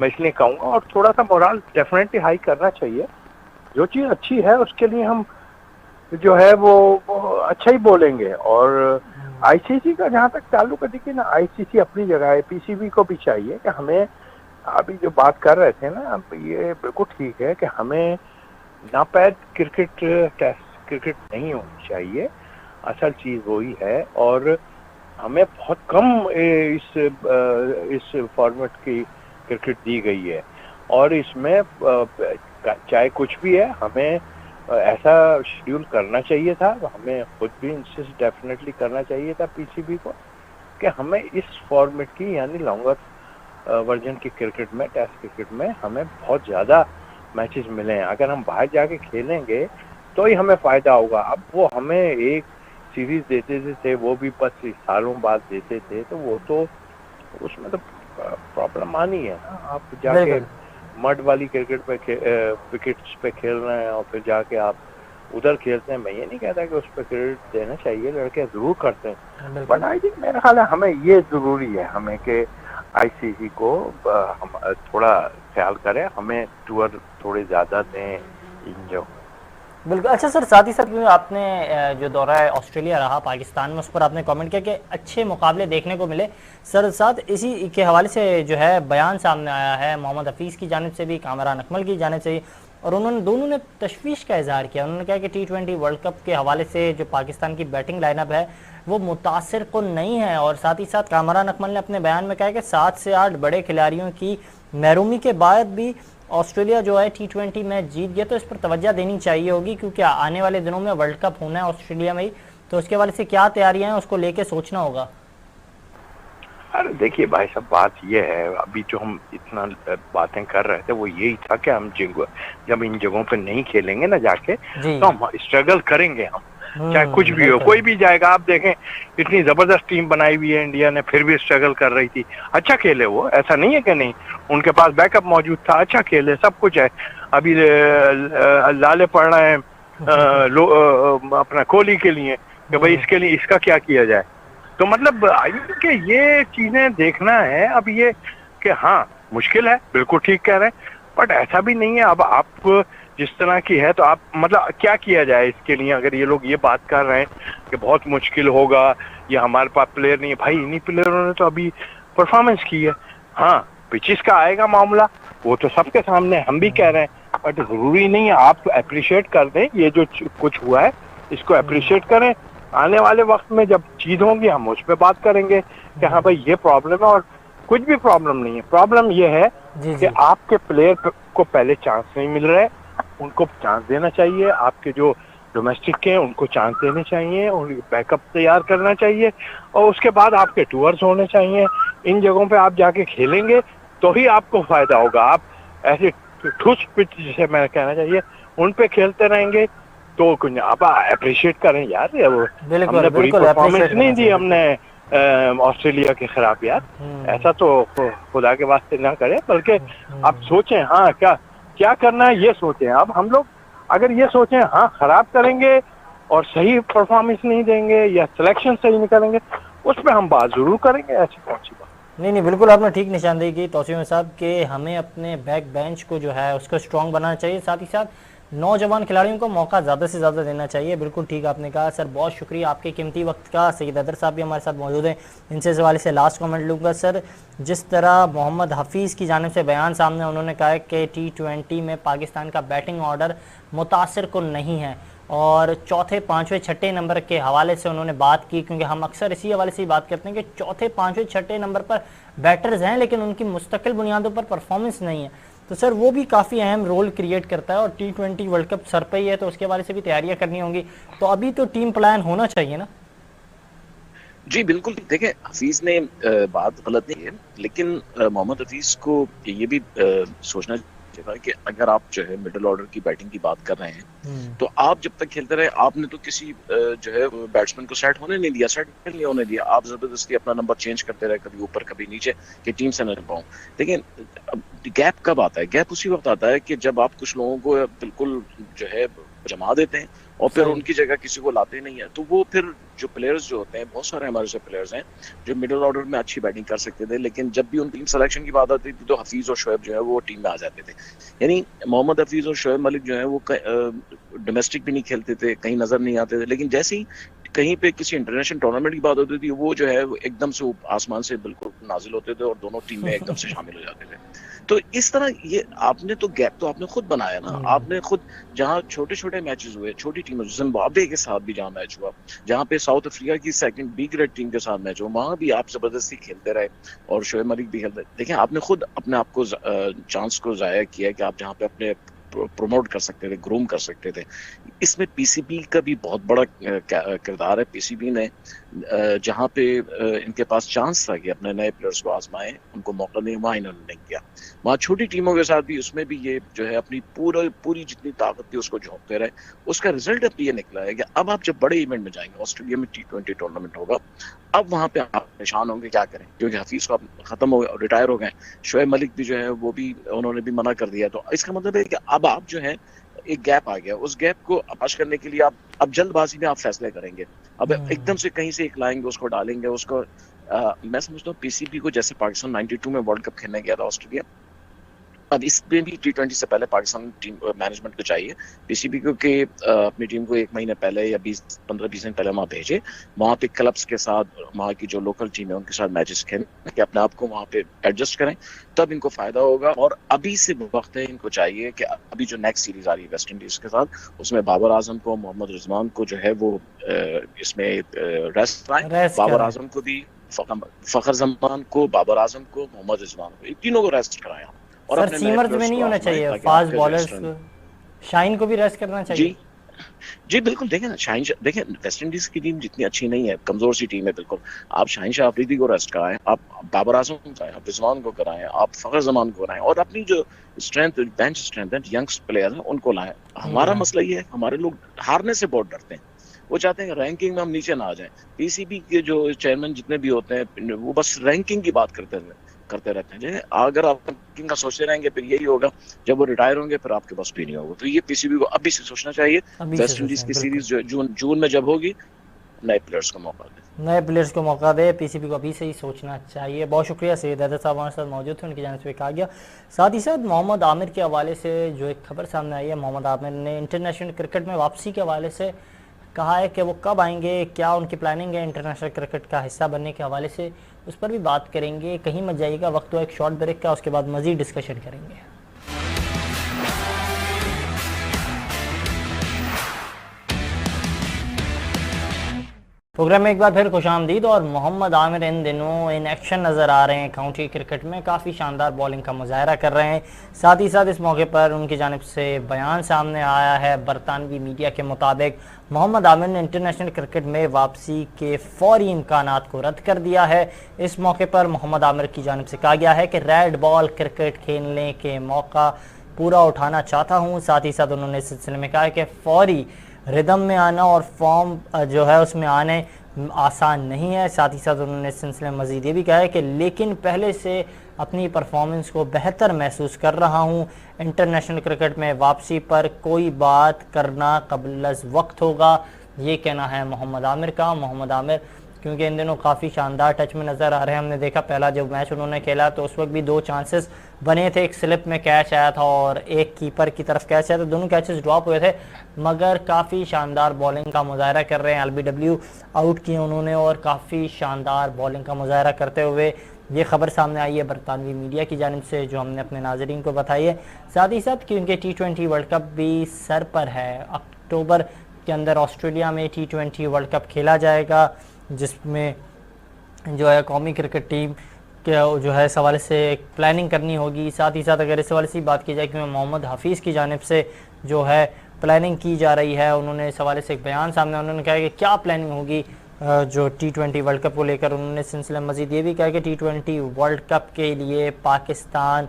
मैं इसलिए कहूँगा। और थोड़ा सा मोरल डेफिनेटली हाई करना चाहिए, जो चीज़ अच्छी है उसके लिए हम जो है वो अच्छा ही बोलेंगे। और आईसीसी का जहाँ तक ताल्लुक है, देखिए ना आईसीसी अपनी जगह है, पीसीबी को भी चाहिए कि हमें अभी जो बात कर रहे थे ना, अब ये बिल्कुल ठीक है कि हमें नापैद क्रिकेट टेस्ट क्रिकेट नहीं होनी चाहिए, असल चीज़ वही है। और हमें बहुत कम इस फॉर्मेट की क्रिकेट दी गई है, और इसमें चाहे कुछ भी है हमें ऐसा शेड्यूल करना चाहिए था, हमें खुद भी इंसिस्ट डेफिनेटली करना चाहिए था पीसीबी को कि हमें इस फॉर्मेट की यानी लॉन्गर वर्जन की क्रिकेट में, टेस्ट क्रिकेट में हमें बहुत ज़्यादा मैचेस मिले हैं। अगर हम बाहर जाके खेलेंगे तो ही हमें फ़ायदा होगा। अब वो हमें एक सीरीज देते थे, वो भी 25 सालों बाद देते थे, तो वो तो उसमें तो प्रॉब्लम आनी है ना। आप जाके मड वाली क्रिकेट पे विकेट्स पे खेल रहे हैं और फिर जाके आप उधर खेलते हैं। मैं ये नहीं कहता कि उस पर क्रेडिट देना चाहिए, लड़के जरूर करते हैं, बट आई थिंक मेरा ख्याल है हमें ये जरूरी है हमें कि आईसीसी को हम थोड़ा ख्याल करें, हमें टूर थोड़े ज़्यादा दें इन जो। बिल्कुल। अच्छा सर, साथ ही साथ आपने जो दौरा है ऑस्ट्रेलिया रहा पाकिस्तान में, उस पर आपने कमेंट किया कि अच्छे मुकाबले देखने को मिले। सर साथ इसी के हवाले से जो है बयान सामने आया है मोहम्मद हफीज़ की जानिब से भी, कामरान अकमल की जानिब से भी, और उन्होंने दोनों ने तशवीश का इजहार किया। उन्होंने कहा कि T20 वर्ल्ड कप के हवाले से जो पाकिस्तान की बैटिंग लाइनअप है वो मुतासिर कुन नहीं है। और साथ ही साथ कामरान अकमल ने अपने बयान में कहा कि 7 से 8 बड़े खिलाड़ियों की महरूमी के बाद भी ऑस्ट्रेलिया जो है T20 मैच जीत गया, तो इस पर तवज्जो देनी चाहिए होगी, क्योंकि आने वाले दिनों में वर्ल्ड कप होना है ऑस्ट्रेलिया में ही, तो उसके वाले से क्या तैयारियां हैं उसको लेके सोचना होगा। अरे देखिए भाई साहब, बात ये है, अभी जो हम इतना बातें कर रहे थे वो यही था कि हम जब इन जगहों पे नहीं खेलेंगे ना जाके, तो हम स्ट्रगल करेंगे, हम चाहे कुछ भी हो, कोई भी जाएगा। आप देखें इतनी जबरदस्त टीम बनाई हुई है इंडिया ने, फिर भी स्ट्रगल कर रही थी। अच्छा खेले वो, ऐसा नहीं है कि नहीं, उनके पास बैकअप मौजूद था, अच्छा खेले, सब कुछ है। अभी लाले पड़ रहे हैं अपना कोहली के लिए कि भाई इसके लिए इसका क्या किया जाए। तो मतलब कि ये चीजें देखना है। अब ये कि हाँ मुश्किल है, बिल्कुल ठीक कह रहे हैं, बट ऐसा भी नहीं है। अब आप जिस तरह की है तो आप मतलब क्या किया जाए इसके लिए। अगर ये लोग ये बात कर रहे हैं कि बहुत मुश्किल होगा या हमारे पास प्लेयर नहीं है, भाई इन्हीं प्लेयरों ने तो अभी परफॉर्मेंस की है। हाँ पिचेस का आएगा मामला, वो तो सबके सामने हम भी कह रहे हैं, बट जरूरी नहीं है। आप अप्रिशिएट कर दें ये जो कुछ हुआ है, इसको अप्रिशिएट करें। आने वाले वक्त में जब चीज होंगी हम उस पर बात करेंगे कि हाँ भाई ये प्रॉब्लम है, और कुछ भी प्रॉब्लम नहीं है। प्रॉब्लम ये है कि आपके प्लेयर को पहले चांस नहीं मिल रहे, उनको चांस देना चाहिए। आपके जो डोमेस्टिक के हैं उनको चांस देने चाहिए, उनकी बैकअप तैयार करना चाहिए, और उसके बाद आपके टूर्स होने चाहिए। इन जगहों पे आप जाके खेलेंगे तो ही आपको फायदा होगा। आप ऐसे ठुस पिच जिसे मैं कहना चाहिए उन पे खेलते रहेंगे तो कुछ आप अप्रिशिएट करें यार, हमने बुरी परफॉर्मेंस नहीं दी हमने ऑस्ट्रेलिया के खिलाफ यार, ऐसा तो खुदा के वास्ते ना करें, बल्कि आप सोचें हाँ क्या करना है ये सोचें। अब हम लोग अगर ये सोचें हाँ खराब करेंगे और सही परफॉर्मेंस नहीं देंगे या सिलेक्शन सही नहीं करेंगे, उसमें हम बात जरूर करेंगे, ऐसी कौन सी बात। नहीं, बिल्कुल आपने ठीक निशानदेही की तौसीफ साहब कि हमें अपने बैक बेंच को जो है उसको स्ट्रॉन्ग बनाना चाहिए, साथ ही साथ नौजवान खिलाड़ियों को मौका ज़्यादा से ज़्यादा देना चाहिए। बिल्कुल ठीक आपने कहा सर, बहुत शुक्रिया आपके कीमती वक्त का। सईद हैदर साहब भी हमारे साथ मौजूद हैं, इनसे इस हवाले से लास्ट कमेंट लूँगा। सर, जिस तरह मोहम्मद हफीज़ की जानिब से बयान सामने, उन्होंने कहा है कि T20 में पाकिस्तान का बैटिंग ऑर्डर मुतासिर कुन नहीं है, और चौथे पाँचवें छठे नंबर के हवाले से उन्होंने बात की, क्योंकि हम अक्सर इसी हवाले से ही बात करते हैं कि चौथे पाँचवें छठे नंबर पर बैटर्स हैं लेकिन उनकी मुस्तकिल बुनियादों पर परफॉर्मेंस नहीं है। तो सर वो भी काफ़ी अहम रोल क्रिएट करता है, और T20 वर्ल्ड कप सर पे ही है तो उसके बारे से भी तैयारियां करनी होंगी। तो अभी तो टीम प्लान होना चाहिए ना। जी बिल्कुल, देखिए हफीज ने बात गलत नहीं है, लेकिन मोहम्मद हफीज को ये भी सोचना चाहिए कि अगर आप जो है मिडिल ऑर्डर की बैटिंग की बात कर रहे हैं तो आप जब तक खेलते रहे, आपने तो किसी जो है बैट्समैन को सेट होने नहीं दिया, सेट नहीं होने दिया। आप जबरदस्ती अपना नंबर चेंज करते रहे, कभी ऊपर कभी नीचे, कि टीम से न पाऊं। लेकिन गैप कब आता है? गैप उसी वक्त आता है कि जब आप कुछ लोगों को बिल्कुल जो है जमा देते हैं और फिर उनकी जगह किसी को लाते नहीं है। तो वो फिर जो प्लेयर्स जो होते हैं, बहुत सारे हमारे से प्लेयर्स हैं जो मिडिल ऑर्डर में अच्छी बैटिंग कर सकते थे, लेकिन जब भी उनकी टीम सिलेक्शन की बात आती थी तो हफीज और शोएब जो है वो टीम में आ जाते थे। यानी मोहम्मद हफीज और शोएब मलिक जो है वो डोमेस्टिक भी नहीं खेलते थे, कहीं नजर नहीं आते थे, लेकिन जैसे ही कहीं पे किसी इंटरनेशनल टूर्नामेंट की बात होती थी वो जो है एकदम से आसमान से बिल्कुल नाजिल होते थे और दोनों टीम में एकदम से शामिल हो जाते थे। तो इस तरह ये आपने तो गैप तो आपने खुद बनाया ना। आपने खुद जहां छोटे छोटे मैचेस हुए, छोटी टीमों, जिम्बाब्वे के साथ भी जहां मैच हुआ, जहां पे साउथ अफ्रीका की सेकंड बी ग्रेड टीम के साथ मैच हुआ, वहां भी आप जबरदस्ती खेलते रहे और शोएब मलिक भी खेलते। देखिए आपने खुद अपने आप को चांस को जाया किया कि आप जहां पे अपने प्रमोट कर सकते थे, ग्रूम कर सकते थे। इसमें पीसीबी का भी बहुत बड़ा किरदार है। पीसीबी ने जहां पे इनके पास चांस था कि अपने नए प्लेयर्स को आजमाएं, उनको मौका नहीं, वहां इन्होंने नहीं किया। वहां छोटी टीमों के साथ भी उसमें भी ये जो है अपनी पूरी जितनी ताकत थी उसको झोंकते रहे। उसका रिजल्ट अब ये निकला है कि अब आप जब बड़े इवेंट में जाएंगे, ऑस्ट्रेलिया में T20 टूर्नामेंट होगा, अब वहां पे आप निशान होंगे क्या करें, क्योंकि हफीज को खत्म हो गया, रिटायर हो गए। शोएब मलिक भी जो है वो भी उन्होंने भी मना कर दिया। तो इसका मतलब है कि अब आप जो है एक गैप आ गया, उस गैप को अपाश करने के लिए आप अब जल्दबाजी में आप फैसले करेंगे। अब एकदम से कहीं से एक लाएंगे, उसको डालेंगे, उसको मैं समझता हूँ पीसीबी को जैसे पाकिस्तान 92 में वर्ल्ड कप खेलने गया था ऑस्ट्रेलिया, अब इसमें भी T20 से पहले पाकिस्तान टीम मैनेजमेंट को चाहिए पीसीबी को कि अपनी टीम को एक महीने पहले या 15-20 दिन पहले वहाँ भेजे, वहाँ पे क्लब्स के साथ, वहाँ की जो लोकल टीम है उनके साथ मैचेस खेलें, कि अपने आप को वहाँ पे एडजस्ट करें, तब इनको फायदा होगा। और अभी से वक्त है, इनको चाहिए कि अभी जो नेक्स्ट सीरीज आ रही है वेस्ट इंडीज के साथ, उसमें बाबर आजम को, मोहम्मद रिजवान को जो है वो इसमें रेस्ट कराएं। बाबर आजम को भी, फखर जमान को, बाबर आजम को, मोहम्मद रिजवान को, तीनों को रेस्ट कराएं। और सर सीमर्स में नहीं होना चाहिए, फास्ट बॉलर्स को, शाहीन को भी रेस्ट करना चाहिए। जी बिल्कुल। देखें ना, शाहीन, देखें वेस्ट इंडीज की टीम जितनी अच्छी नहीं है, कमजोर सी टीम है बिल्कुल। आप शाहीन शाह अफरीदी को रेस्ट कराएं, आप बाबर आजम को कराएं, आप रिजवान को कराएं, आप फखर जमान को कराएं, और अपनी जो स्ट्रेंथ, बेंच स्ट्रेंथ है, यंग प्लेयर हैं, उनको लाएं। हमारा मसला ये है, हमारे लोग हारने से बहुत डरते हैं, वो चाहते हैं रैंकिंग में हम नीचे ना आ जाएं। पीसीबी के जो चेयरमैन जितने भी होते हैं वो बस रैंकिंग की बात करते रहते हैं। अगर आप रैंकिंग का सोचते रहेंगे फिर यही होगा, जब वो रिटायर होंगे फिर आपके पास भी नहीं होगा। तो ये पीसीबी को अभी से सोचना चाहिए। वेस्ट इंडीज की सीरीज जो जून में जब होगी, नए प्लेयर्स को मौका दे, पीसीबी को अभी से ही सोचना चाहिए। बहुत शुक्रिया, सईद हैदर साहब हमारे साथ मौजूद थे, उनकी जानिब से कहा गया। साथ ही साथ मोहम्मद आमिर के हवाले से जो एक खबर सामने आई है, मोहम्मद आमिर ने इंटरनेशनल क्रिकेट में वापसी के हवाले से कहा है कि वो कब आएंगे, क्या उनकी प्लानिंग है इंटरनेशनल क्रिकेट का हिस्सा बनने के हवाले से, उस पर भी बात करेंगे। कहीं मत जाइएगा, वक्त तो एक शॉर्ट ब्रेक का, उसके बाद मज़ीद डिस्कशन करेंगे। प्रोग्राम में एक बार फिर खुशामदीद। और मोहम्मद आमिर इन दिनों इन एक्शन नज़र आ रहे हैं काउंटी क्रिकेट में, काफ़ी शानदार बॉलिंग का मुजाहरा कर रहे हैं। साथ ही साथ इस मौके पर उनकी जानिब से बयान सामने आया है, बरतानवी मीडिया के मुताबिक मोहम्मद आमिर ने इंटरनेशनल क्रिकेट में वापसी के फौरी इम्कानात को रद्द कर दिया है। इस मौके पर मोहम्मद आमिर की जानिब से कहा गया है कि रेड बॉल क्रिकेट खेलने के मौका पूरा उठाना चाहता हूँ। साथ ही साथ उन्होंने इस सिलसिले में कहा है कि फौरी रिदम में आना और फॉर्म जो है उसमें आने आसान नहीं है। साथ ही साथ उन्होंने इस सिलसिले में मज़ीद ये भी कहा है कि लेकिन पहले से अपनी परफॉर्मेंस को बेहतर महसूस कर रहा हूँ। इंटरनेशनल क्रिकेट में वापसी पर कोई बात करना कबल वक्त होगा, ये कहना है मोहम्मद आमिर का। मोहम्मद आमिर क्योंकि इन दिनों काफ़ी शानदार टच में नज़र आ रहे हैं। हमने देखा पहला जब मैच उन्होंने खेला तो उस वक्त भी 2 चांसेस बने थे, एक स्लिप में कैच आया था और एक कीपर की तरफ कैच आया था, दोनों कैचेस ड्रॉप हुए थे, मगर काफ़ी शानदार बॉलिंग का मुजाहरा कर रहे हैं। LBW आउट किए उन्होंने और काफ़ी शानदार बॉलिंग का मुजाहरा करते हुए ये खबर सामने आई है बरतानवी मीडिया की जानिब से, जो हमने अपने नाजरीन को बताई है। साथ ही साथ कि उनके T20 वर्ल्ड कप भी सर पर है। अक्टूबर के अंदर ऑस्ट्रेलिया में T20 वर्ल्ड कप खेला जाएगा, जिसमें जो है कौमी क्रिकेट टीम के जो है इस हवाले से एक प्लानिंग करनी होगी। साथ ही साथ अगर इस हवाले से बात की जाए कि मोहम्मद हफीज़ की जानिब से जो है प्लानिंग की जा रही है, उन्होंने इस हवाले से एक बयान सामने उन्होंने कहा कि क्या प्लानिंग होगी जो T20 वर्ल्ड कप को लेकर। उन्होंने सिलसिले मज़ीद ये भी कहा कि T20 वर्ल्ड कप के लिए पाकिस्तान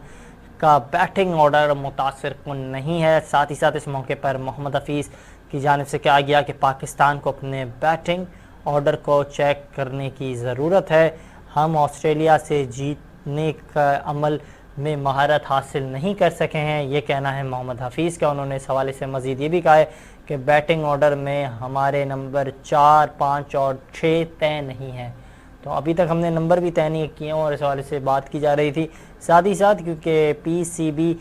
का बैटिंग ऑर्डर मुतासिर कुन नहीं है। साथ ही साथ इस मौके पर मोहम्मद हफीज़ की जानिब से कहा गया कि पाकिस्तान को अपने बैटिंग ऑर्डर को चेक करने की ज़रूरत है। हम ऑस्ट्रेलिया से जीतने का अमल में महारत हासिल नहीं कर सके हैं, ये कहना है मोहम्मद हफीज़ का। उन्होंने इस हवाले से मज़ीद ये भी कहा है कि बैटिंग ऑर्डर में हमारे नंबर 4, 5 और 6 तय नहीं है। तो अभी तक हमने नंबर भी तय नहीं किए और इस हवाले से बात की जा रही थी। साथ ही साथ क्योंकि PCB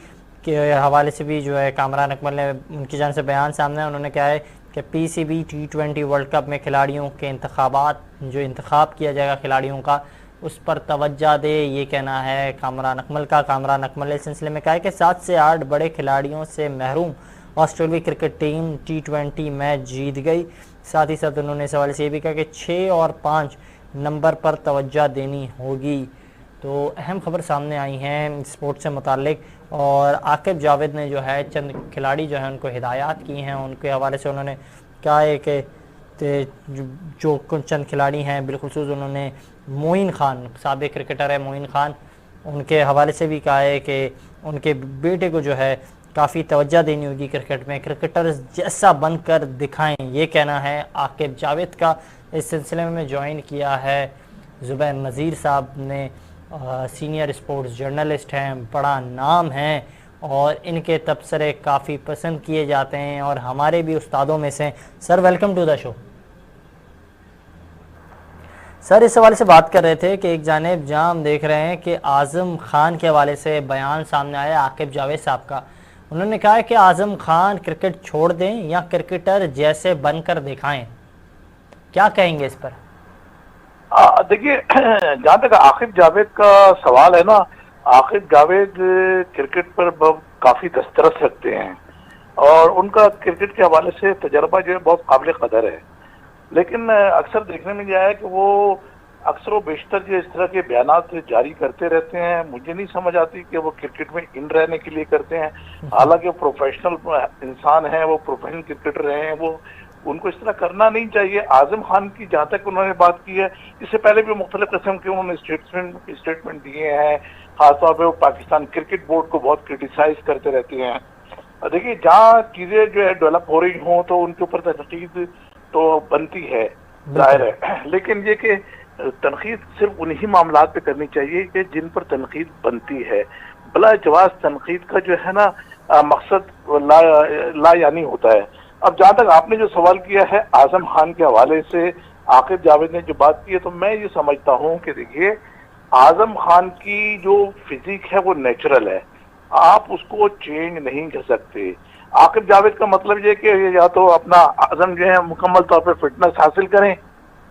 के हवाले से भी जो है कामरान अकमल ने उनकी जान से बयान सामने है। उन्होंने कहा है कि PCB T20 वर्ल्ड कप में खिलाड़ियों के इंतखाबात जो इंतखाब किया जाएगा खिलाड़ियों का, उस पर तवज्जो दे, ये कहना है कामरान अकमल का। कामरान अकमल ने इस सिलसिले में कहा है कि 7 से 8 बड़े खिलाड़ियों से महरूम ऑस्ट्रेलियाई क्रिकेट टीम T20 मैच जीत गई। साथ ही साथ उन्होंने इस हवाले से ये भी कहा कि 6 और 5 नंबर पर तवज्जो देनी होगी। तो अहम खबर सामने आई हैं स्पोर्ट्स से मुताल्लिक, और आकिब जावेद ने जो है चंद खिलाड़ी जो है उनको हिदायत की हैं। उनके हवाले से उन्होंने कहा है कि जो चंद खिलाड़ी हैं, बिलखुसूस उन्होंने मोइन खान, साबिक क्रिकेटर है मोइन खान, उनके हवाले से भी कहा है कि उनके बेटे को जो है काफ़ी तवज्जो देनी होगी क्रिकेट में, क्रिकेटर जैसा बनकर दिखाएं, ये कहना है आकिब जावेद का। इस सिलसिले में ज्वाइन किया है ज़ुबैर नज़ीर साहब ने, सीनियर स्पोर्ट्स जर्नलिस्ट हैं, बड़ा नाम है और इनके तबसरे काफ़ी पसंद किए जाते हैं और हमारे भी उस्तादों में से। Sir welcome to the show. Sir इस हवाले से बात कर रहे थे कि एक जानिब जहाँ हम देख रहे हैं कि आज़म खान के हवाले से बयान सामने आया आकिब जावेद साहब का। उन्होंने कहा है कि आज़म खान क्रिकेट छोड़ दें या क्रिकेटर जैसे बनकर दिखाएं, क्या कहेंगे इस पर? देखिए, जहाँ तक आकिब जावेद का सवाल है ना, आकिब जावेद क्रिकेट पर काफी दस्तरस रखते हैं और उनका क्रिकेट के हवाले से तजर्बा जो है बहुत काबिल कदर है। लेकिन अक्सर देखने में यह है कि वो अक्सर व बेशतर जो इस तरह के बयानात जारी करते रहते हैं, मुझे नहीं समझ आती कि वो क्रिकेट में इन रहने के लिए करते हैं। हालांकि प्रोफेशनल इंसान है, वो प्रोफेशनल क्रिकेटर रहे हैं, वो उनको इस तरह करना नहीं चाहिए। आजम खान की जहाँ तक उन्होंने बात की है, इससे पहले भी मुख्तलिफ किस्म के उन्होंने स्टेटमेंट दिए हैं, खासतौर पर वो पाकिस्तान क्रिकेट बोर्ड को बहुत क्रिटिसाइज करते रहते हैं। देखिए, जहाँ चीजें जो है डेवलप हो रही हों तो उनके ऊपर तनकीद तो बनती है, जाहिर है, लेकिन ये कि तनकीद सिर्फ उन्हीं मामलात पे करनी चाहिए कि जिन पर तनकीद बनती है। बला जवाज तनकीद का जो है ना मकसद ला यानी होता है। अब जहाँ तक आपने जो सवाल किया है आजम खान के हवाले से, आकिब जावेद ने जो बात की है, तो मैं ये समझता हूँ कि देखिए, आजम खान की जो फिजिक है वो नेचुरल है, आप उसको चेंज नहीं कर सकते। आकिब जावेद का मतलब ये कि या तो अपना आजम जो है मुकम्मल तौर पर फिटनेस हासिल करें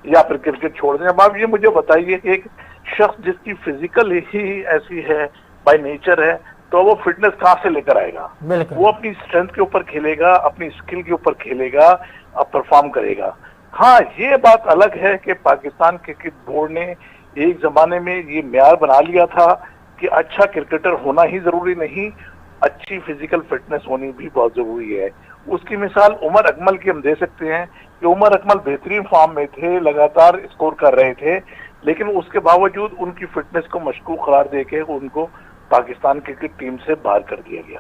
या फिर क्रिकेट छोड़ दें। अब आप ये मुझे बताइए कि एक शख्स जिसकी फिजिकल ही ऐसी है, बाय नेचर है, तो वो फिटनेस कहाँ से लेकर आएगा? वो अपनी स्ट्रेंथ के ऊपर खेलेगा, अपनी स्किल के ऊपर खेलेगा, परफॉर्म करेगा। हाँ, ये बात अलग है कि पाकिस्तान क्रिकेट बोर्ड ने एक जमाने में ये म्यार बना लिया था कि अच्छा क्रिकेटर होना ही जरूरी नहीं, अच्छी फिजिकल फिटनेस होनी भी बहुत जरूरी है। उसकी मिसाल उमर अकमल की हम दे सकते हैं कि उमर अकमल बेहतरीन फॉर्म में थे, लगातार स्कोर कर रहे थे, लेकिन उसके बावजूद उनकी फिटनेस को मशकूक करार देके उनको पाकिस्तान क्रिकेट टीम से बाहर कर दिया गया।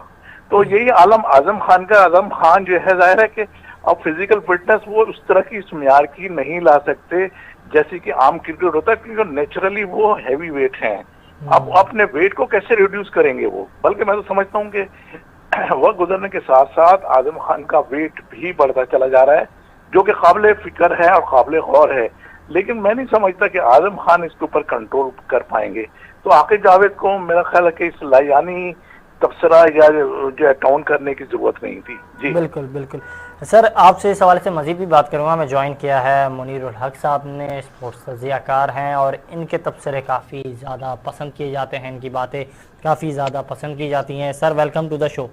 तो यही आलम आजम खान का। आजम खान जो है, जाहिर है कि अब फिजिकल फिटनेस वो उस तरह की इस म्यार की नहीं ला सकते जैसे कि आम क्रिकेट होता है, क्योंकि नेचुरली वो हैवी वेट हैं। अब अपने वेट को कैसे रिड्यूस करेंगे वो? बल्कि मैं तो समझता हूँ कि वक्त गुजरने के साथ साथ आजम खान का वेट भी बढ़ता चला जा रहा है, जो कि काबिल फिक्र है और काबिल गौर है। लेकिन मैं नहीं समझता कि आजम खान इसके ऊपर कंट्रोल कर पाएंगे। तो आकिब जावेद को मेरा ख्याल है कि इस लायानी तबसरा या जो अकाउंट करने की जरूरत नहीं थी। जी बिल्कुल बिल्कुल सर, आपसे इस हवाले से मज़ीद भी बात करूँगा। मैं ज्वाइन किया है मुनीरुल हक साहब ने, स्पोर्ट्स तज्ज़ियाकार हैं और इनके तबसरे काफ़ी ज़्यादा पसंद किए जाते हैं, इनकी बातें काफ़ी ज़्यादा पसंद की जाती हैं। Sir welcome to the show.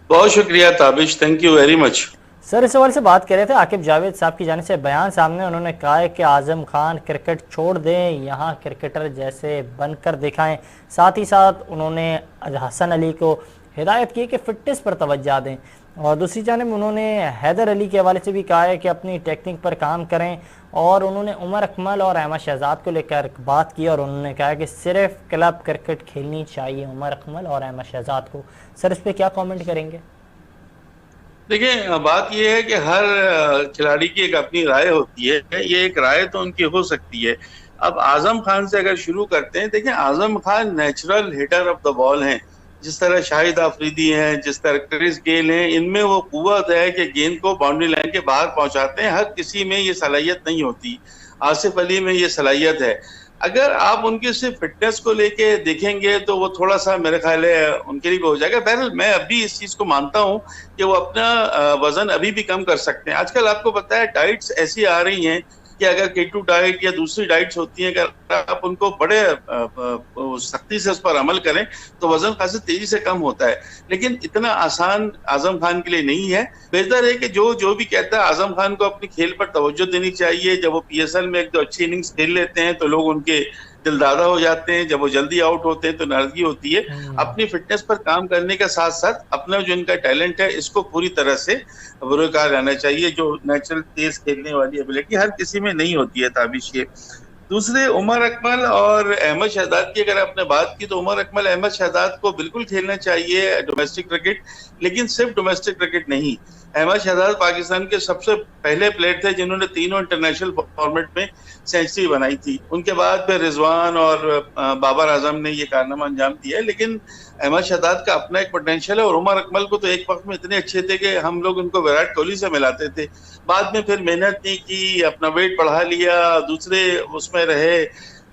बहुत शुक्रिया Tabish, thank you very much. Sir इस सवाल से बात कर रहे थे, आकिब जावेद साहब की जानिब से बयान सामने, उन्होंने कहा है कि आजम खान क्रिकेट छोड़ दें, यहाँ क्रिकेटर जैसे बनकर दिखाएं। साथ ही साथ उन्होंने हसन अली को हिदायत की कि फिटनेस पर तवज्जो दें और दूसरी जानिब उन्होंने हैदर अली के हवाले से भी कहा है कि अपनी टेक्निक पर काम करें और उन्होंने उमर अकमल और अहमद शहजाद को लेकर बात की और उन्होंने कहा कि सिर्फ क्लब क्रिकेट खेलनी चाहिए उमर अकमल और अहमद शहजाद को। सर इस पर क्या कमेंट करेंगे? देखिए, बात यह है कि हर खिलाड़ी की एक अपनी राय होती है, ये एक राय तो उनकी हो सकती है। अब आजम खान से अगर शुरू करते हैं, देखिए Azam Khan natural hitter of the ball हैं। जिस तरह शाहिद आफरीदी हैं, जिस तरह क्रिस गेल हैं, इनमें वो कुव्वत है कि गेंद को बाउंड्री लाइन के बाहर पहुंचाते हैं। हर किसी में ये सलाहियत नहीं होती। आसिफ अली में ये सलाहियत है। अगर आप उनकी सिर्फ फिटनेस को लेके देखेंगे तो वो थोड़ा सा मेरे ख्याल है उनके लिए हो जाएगा। बहरहाल मैं अभी इस चीज को मानता हूं कि वो अपना वजन अभी भी कम कर सकते हैं। आजकल आपको पता है डाइट्स ऐसी आ रही हैं कि अगर केटो डाइट या दूसरी डाइट्स होती हैं, अगर आप उनको बड़े सख्ती से उस पर अमल करें तो वजन खासी तेजी से कम होता है। लेकिन इतना आसान आजम खान के लिए नहीं है। बेहतर है कि जो भी कहता है आजम खान को अपनी खेल पर तवज्जो देनी चाहिए। जब वो पीएसएल में एक दो अच्छी इनिंग्स खेल लेते हैं तो लोग उनके दिलदादा हो जाते हैं, जब वो जल्दी आउट होते हैं तो नाराजगी होती है। अपनी फिटनेस पर काम करने के साथ साथ अपना जो इनका टैलेंट है इसको पूरी तरह से बुरकार रहना चाहिए। जो नेचुरल तेज खेलने वाली एबिलिटी हर किसी में नहीं होती है ताबिश। ये दूसरे उमर अकमल और अहमद शहजाद की अगर आपने बात की तो उमर अकमल अहमद शहजाद को बिल्कुल खेलना चाहिए डोमेस्टिक क्रिकेट, लेकिन सिर्फ डोमेस्टिक क्रिकेट नहीं। अहमद शहजाद पाकिस्तान के सबसे पहले प्लेयर थे जिन्होंने तीनों इंटरनेशनल फॉर्मेट में सेंचुरी बनाई थी। उनके बाद फिर रिजवान और बाबर आजम ने ये कारनामा अंजाम दिया है। लेकिन अहमद शहजाद का अपना एक पोटेंशियल है और उमर अकमल को तो एक वक्त में इतने अच्छे थे कि हम लोग उनको विराट कोहली से मिलाते थे। बाद में फिर मेहनत नहीं की, अपना वेट बढ़ा लिया, दूसरे उसमें रहे,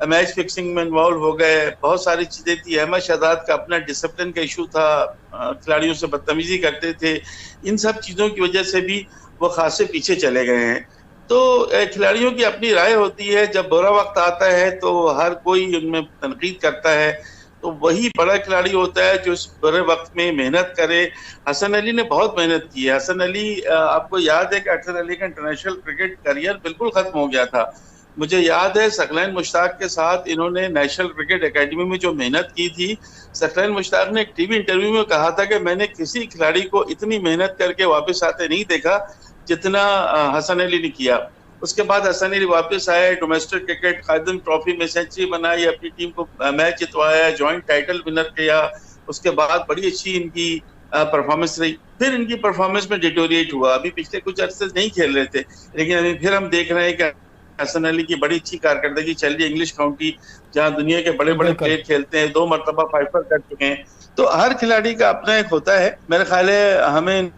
मैच फिक्सिंग में इन्वॉल्व हो गए, बहुत सारी चीजें थी। अहमद शहजाद का अपना डिसिप्लिन का इशू था, खिलाड़ियों से बदतमीजी करते थे। इन सब चीजों की वजह से भी वो खासे पीछे चले गए हैं। तो खिलाड़ियों की अपनी राय होती है। जब बुरा वक्त आता है तो हर कोई उनमें तनकीद करता है, तो वही बड़ा खिलाड़ी होता है जो इस बुरे वक्त में मेहनत करे। हसन अली ने बहुत मेहनत की है। हसन अली, आपको याद है कि हसन अली का इंटरनेशनल क्रिकेट करियर बिल्कुल खत्म हो गया था। मुझे याद है सकलैन मुश्ताक के साथ इन्होंने नेशनल क्रिकेट एकेडमी में जो मेहनत की थी, सकलैन मुश्ताक ने एक टीवी इंटरव्यू में कहा था कि मैंने किसी खिलाड़ी को इतनी मेहनत करके वापस आते नहीं देखा जितना हसन अली ने किया। उसके बाद हसन अली वापस आए, डोमेस्टिक क्रिकेट खादिम ट्रॉफी में सेंचुरी बनाई, अपनी टीम को मैच जितवाया, जॉइंट टाइटल विनर किया। उसके बाद बड़ी अच्छी इनकी परफॉर्मेंस रही। फिर इनकी परफॉर्मेंस में डिटोरिएट हुआ। अभी पिछले कुछ अरसे नहीं खेल रहे थे, लेकिन अभी फिर हम देख रहे हैं कि हसन अली की बड़ी अच्छी कारकर्दगी चल रही है। इंग्लिश काउंटी जहां दुनिया के बड़े बड़े प्लेयर खेलते हैं, 2 मरतबा फाइफर कर चुके हैं। तो हर खिलाड़ी का अपना एक होता है। मेरे ख्याल है हमें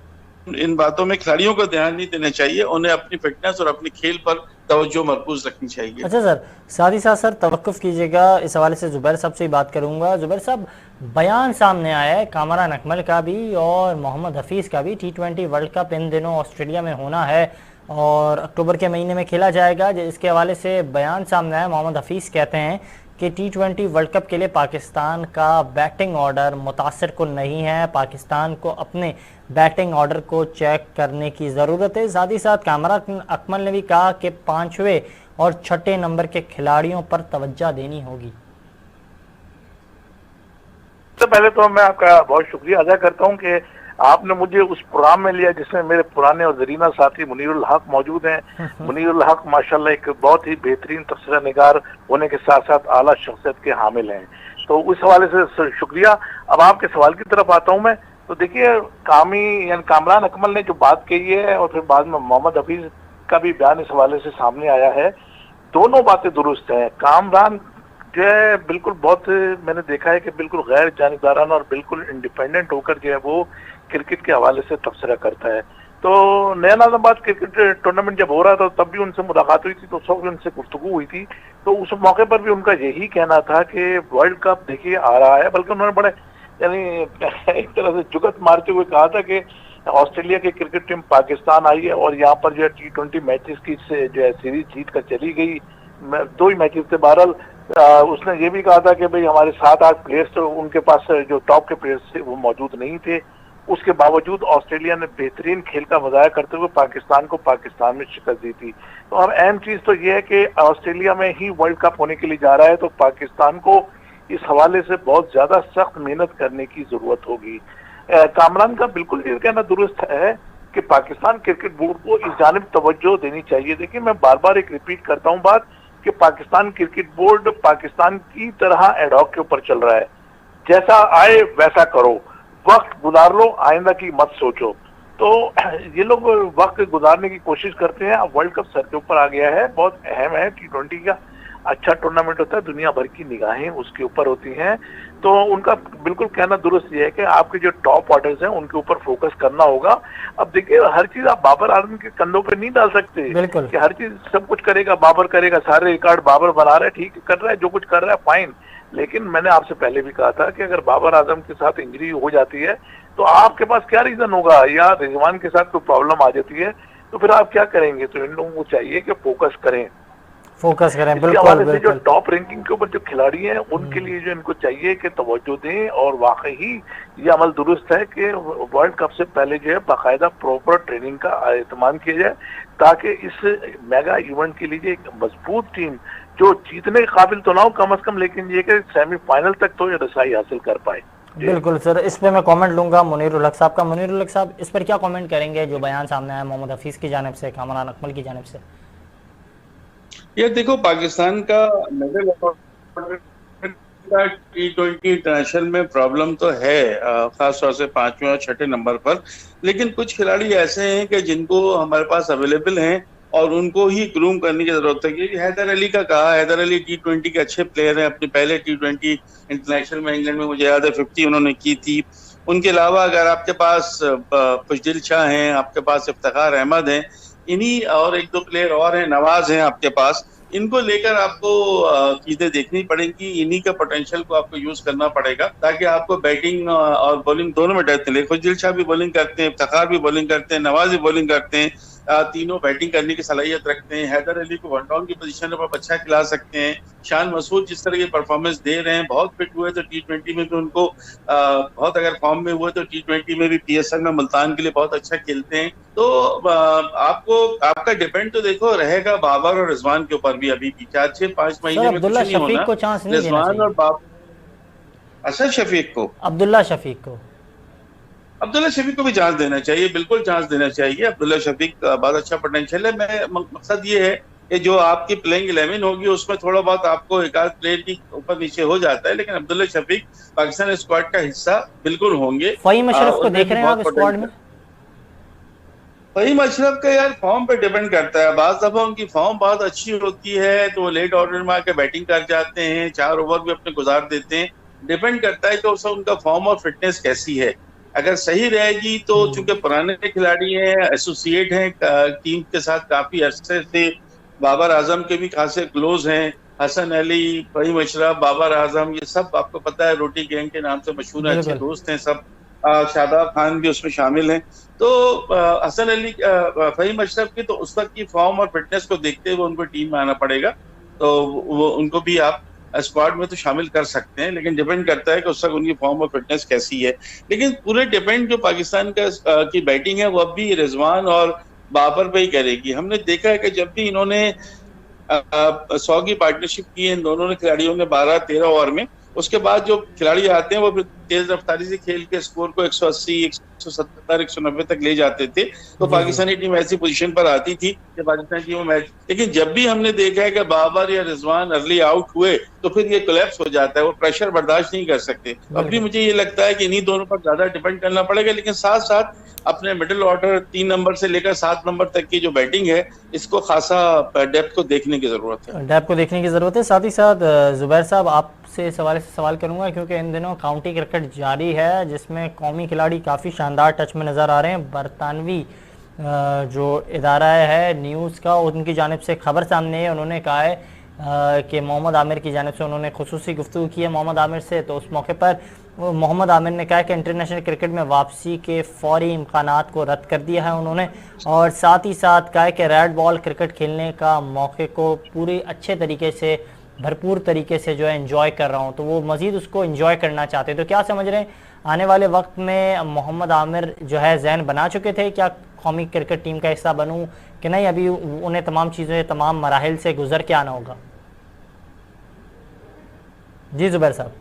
इन बातों में खिलाड़ियों को ध्यान नहीं देना चाहिए, उन्हें अपनी फिटनेस और अपनी खेल पर तवज्जो मरकूज रखनी चाहिए। अच्छा सर, साथ ही साथ सर तवक्कुफ कीजिएगा, इस हवाले से जुबैर साहब से ही बात करूंगा। जुबैर साहब, बयान सामने आया है कामरान अकमल का भी और मोहम्मद हफीज़ का भी। T20 वर्ल्ड कप इन दिनों ऑस्ट्रेलिया में होना है और अक्टूबर के महीने में खेला जाएगा। इसके हवाले से बयान सामने आया। मोहम्मद हफीज़ कहते हैं कि T20 वर्ल्ड कप के लिए पाकिस्तान का बैटिंग ऑर्डर मुतासिर कुन नहीं है, पाकिस्तान को अपने बैटिंग ऑर्डर को चेक करने की ज़रूरत है। साथ ही साथ कामरान अकमल ने भी कहा कि 5वें और 6ठे नंबर के खिलाड़ियों पर तवज्जो देनी होगी। सबसे पहले तो मैं आपका बहुत शुक्रिया अदा करता हूं कि आपने मुझे उस प्रोग्राम में लिया जिसमें मेरे पुराने और जरीना साथी मुनीरुल हक मौजूद हैं। मुनीरुल हक माशाल्लाह एक बहुत ही बेहतरीन तबसरा निगार होने के साथ साथ आला शख्सियत के हामिल हैं। तो उस हवाले से शुक्रिया। अब आपके सवाल की तरफ आता हूं मैं। तो देखिए, कामरान अकमल ने जो बात कही है और फिर बाद में मोहम्मद हफीज का भी बयान इस हवाले से सामने आया है, दोनों बातें दुरुस्त है। कामरान जो है बिल्कुल बहुत, मैंने देखा है कि बिल्कुल गैर जानिबदाराना और बिल्कुल इंडिपेंडेंट होकर जो है वो क्रिकेट के हवाले से तबसरा करता है। तो नया नाजाबाद क्रिकेट टूर्नामेंट जब हो रहा था तब भी उनसे मुलाकात हुई थी, तो उस वक्त भी उनसे गुफ्तगू हुई थी। तो उस मौके पर भी उनका यही कहना था कि वर्ल्ड कप देखिए आ रहा है, बल्कि उन्होंने बड़े यानी एक तरह से जुगत मारते हुए कहा था कि ऑस्ट्रेलिया की क्रिकेट टीम पाकिस्तान आई है और यहाँ पर जो है T20 मैचेस की जो है सीरीज जीत कर चली गई। 2 ही मैचेस थे बहरहाल। उसने ये भी कहा था कि भाई हमारे 7-8 प्लेयर्स तो उनके पास जो टॉप के प्लेयर्स थे वो मौजूद नहीं थे, उसके बावजूद ऑस्ट्रेलिया ने बेहतरीन खेल का मुजाहरा करते हुए पाकिस्तान में शिकस्त दी थी। तो अब अहम चीज तो ये है कि ऑस्ट्रेलिया में ही वर्ल्ड कप होने के लिए जा रहा है, तो पाकिस्तान को इस हवाले से बहुत ज्यादा सख्त मेहनत करने की जरूरत होगी। कामरान का बिल्कुल ये कहना दुरुस्त है कि पाकिस्तान क्रिकेट बोर्ड को इस जानिब तवज्जो देनी चाहिए। देखिए, मैं बार बार एक रिपीट करता हूँ बात कि पाकिस्तान क्रिकेट बोर्ड पाकिस्तान की तरह एडॉक के ऊपर चल रहा है। जैसा आए वैसा करो, वक्त गुजार लो, आइंदा की मत सोचो। तो ये लोग वक्त गुजारने की कोशिश करते हैं। अब वर्ल्ड कप सर के ऊपर आ गया है, बहुत अहम है। T20 का अच्छा टूर्नामेंट होता है, दुनिया भर की निगाहें उसके ऊपर होती हैं। तो उनका बिल्कुल कहना दुरुस्त ये है कि आपके जो टॉप ऑर्डर्स हैं उनके ऊपर फोकस करना होगा। अब देखिए, हर चीज आप बाबर आजम के कंधों पे नहीं डाल सकते कि हर चीज सब कुछ करेगा बाबर, करेगा सारे रिकॉर्ड बाबर बना रहा है, ठीक कर रहा है, जो कुछ कर रहा है फाइन। लेकिन मैंने आपसे पहले भी कहा था कि अगर बाबर आजम के साथ इंजरी हो जाती है तो आपके पास क्या रीजन होगा, या रिजवान के साथ कोई प्रॉब्लम आ जाती है तो फिर आप क्या करेंगे। तो इन लोगों को चाहिए कि फोकस करें। बिल्कुल। जो टॉप रैंकिंग के ऊपर जो खिलाड़ी हैं उनके लिए जो इनको चाहिए कि तवज्जो दें, और वाकई ही ये अमल दुरुस्त है कि वर्ल्ड कप से पहले जो है बाकायदा प्रॉपर ट्रेनिंग का एहतमाम किया जाए, ताकि इस मेगा इवेंट के लिए एक मजबूत टीम जो जीतने के काबिल तो ना हो कम से कम, लेकिन ये कि सेमीफाइनल तक तो ये रसाई हासिल कर पाए। बिल्कुल सर, इस पे मैं कमेंट लूंगा मुनीर उल हक साहब का। मुनीर उल हक साहब, इस पर क्या कमेंट करेंगे जो बयान सामने आया मोहम्मद हफीज की जानिब से, कामरान अकमल की जानिब से? ये देखो, पाकिस्तान का मिडिल ऑर्डर का T20 इंटरनेशनल में प्रॉब्लम तो है, खास तौर से 5वें और 6ठे नंबर पर। लेकिन कुछ खिलाड़ी ऐसे हैं कि जिनको हमारे पास अवेलेबल हैं और उनको ही ग्रूम करने की जरूरत है। क्योंकि हैदर अली का कहा, हैदर अली T20 के अच्छे प्लेयर हैं। अपने पहले T20 इंटरनेशनल में इंग्लैंड में मुझे याद है 50 उन्होंने की थी। उनके अलावा अगर आपके पास खुशदिल शाह हैं, आपके पास इफ्तिखार अहमद हैं, इन्हीं और 1-2 प्लेयर और हैं, नवाज हैं आपके पास, इनको लेकर आपको चीजें देखनी पड़ेंगी। इन्हीं का पोटेंशियल को आपको यूज करना पड़ेगा ताकि आपको बैटिंग और बॉलिंग दोनों में डेप्थ मिले। खुशदिल शाह भी बॉलिंग करते हैं, इफ्तिखार भी बॉलिंग करते हैं, नवाज भी बॉलिंग करते हैं, तीनों बैटिंग करने की सलाहियत रखते हैं। हैदर अली को वन डाउन की पोजीशन पर अच्छा खिला सकते हैं। शान मसूद जिस तरह की परफॉर्मेंस दे रहे हैं, बहुत फिट हुए तो T20 में भी उनको बहुत, अगर फॉर्म में हुए तो T20 में भी PSL में मुल्तान के लिए बहुत अच्छा खेलते हैं। तो आपको आपका डिपेंड तो देखो रहेगा बाबर और रिजवान के ऊपर भी। अभी 4-6-5 महीने में कुछ नहीं होना। रिजवान और बाबर, असद शफीक को, अब्दुल्ला शफीक को भी चांस देना चाहिए, बिल्कुल चांस देना चाहिए। अब्दुल्ला शफीक बहुत अच्छा पोटेंशियल है। मैं मकसद ये है कि जो आपकी प्लेइंग 11 होगी उसमें थोड़ा बहुत आपको एक आध प्लेयर की ऊपर नीचे हो जाता है, लेकिन अब्दुल्ला शफीक पाकिस्तान स्क्वाड का हिस्सा बिल्कुल होंगे। फ़हीम अशरफ को देख रहे हैं आप स्क्वाड में? फ़हीम अशरफ का यार फॉर्म पे डिपेंड करता है। बाज़ दफा उनकी फॉर्म बहुत अच्छी होती है तो वो लेट ऑर्डर में आके बैटिंग कर जाते हैं, 4 ओवर भी अपने गुजार देते हैं। डिपेंड करता है कि उनका फॉर्म और फिटनेस कैसी है। अगर सही रहेगी तो चूंकि पुराने खिलाड़ी हैं, एसोसिएट हैं टीम के साथ काफी अरसे से, बाबर आजम के भी खासे क्लोज हैं, हसन अली, फ़हीम अशरफ, बाबर आजम, ये सब आपको पता है रोटी गैंग के नाम से मशहूर है, अच्छे दोस्त हैं सब। शादाब खान भी उसमें शामिल हैं। तो हसन अली, फ़हीम अशरफ की तो उस वक्त की फॉर्म और फिटनेस को देखते हुए उनको टीम में आना पड़ेगा, तो वो उनको भी आप स्क्वाड में तो शामिल कर सकते हैं, लेकिन डिपेंड करता है कि उस वक्त उनकी फॉर्म और फिटनेस कैसी है। लेकिन पूरे डिपेंड जो पाकिस्तान का की बैटिंग है वो अब भी रिजवान और बाबर पे ही करेगी। हमने देखा है कि जब भी इन्होंने 100 की पार्टनरशिप की है इन दोनों खिलाड़ियों ने 12-13 ओवर में, उसके बाद जो खिलाड़ी आते हैं वो फिर तेज रफ्तारी से खेल के स्कोर को 180, 170, 190 तक ले जाते थे। तो पाकिस्तानी टीम ऐसी पोजीशन पर आती थी कि पाकिस्तानी टीम मैच, लेकिन जब भी हमने देखा है कि बाबर या रिजवान अर्ली आउट हुए तो फिर ये कोलैप्स हो जाता है, वो प्रेशर बर्दाश्त नहीं कर सकते। अब भी मुझे ये लगता है कि इन्हीं दोनों पर ज्यादा डिपेंड करना पड़ेगा, लेकिन साथ साथ अपने मिडिल ऑर्डर 3 नंबर से लेकर 7 नंबर तक की जो बैटिंग है इसको खासा डेप्थ को देखने की जरूरत है। डेप्थ को देखने की जरूरत है। साथ ही साथ जुबैर साहब आपसे सवाल करूंगा, क्योंकि इन दिनों काउंटी क्रिकेट जारी है जिसमें कौमी खिलाड़ी काफ़ी शानदार टच में नज़र आ रहे हैं। बरतानवी जो इदारा है न्यूज़ का, उनकी जानिब से खबर सामने है। उन्होंने कहा है कि मोहम्मद आमिर की जानिब से उन्होंने खुसूसी गुफ्तगू की है मोहम्मद आमिर से। तो उस मौके पर मोहम्मद आमिर ने कहा कि इंटरनेशनल क्रिकेट में वापसी के फौरी इम्कानात को रद्द कर दिया है उन्होंने, और साथ ही साथ कहा कि रेड बॉल क्रिकेट खेलने का मौके को पूरी अच्छे तरीके से, भरपूर तरीके से जो है एंजॉय कर रहा हूँ। तो वो मज़ीद उसको एंजॉय करना चाहते। तो क्या समझ रहे हैं आने वाले वक्त में मोहम्मद आमिर जो है जहन बना चुके थे क्या कौमी क्रिकेट टीम का हिस्सा बनूं कि नहीं, अभी उन्हें तमाम चीज़ें, तमाम मराहिल से गुजर के आना होगा? जी जुबैर साहब।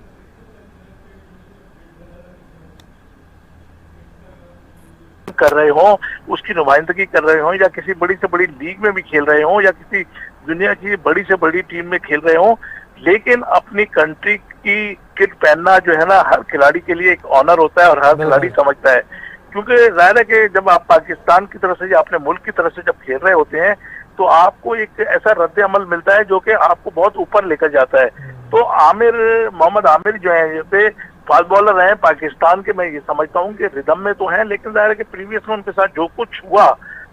कर रहे हों, उसकी नुमाइंदगी कर रहे हों, या किसी बड़ी से बड़ी लीग में भी खेल रहे हों, या किसी दुनिया की बड़ी से बड़ी टीम में खेल रहे हों, लेकिन अपनी कंट्री की किट पहनना जो है ना हर खिलाड़ी के लिए एक ऑनर होता है और हर खिलाड़ी समझता है। क्योंकि जाहिर है कि जब आप पाकिस्तान की तरफ से या अपने मुल्क की तरफ से जब खेल रहे होते हैं तो आपको एक ऐसा रद्द अमल मिलता है जो कि आपको बहुत ऊपर लेकर जाता है। तो मोहम्मद आमिर जो है जैसे फास्ट बॉलर रहे पाकिस्तान के, मैं ये समझता हूँ कि रिदम में तो हैं, लेकिन जाहिर है कि प्रीवियस में उनके साथ जो कुछ हुआ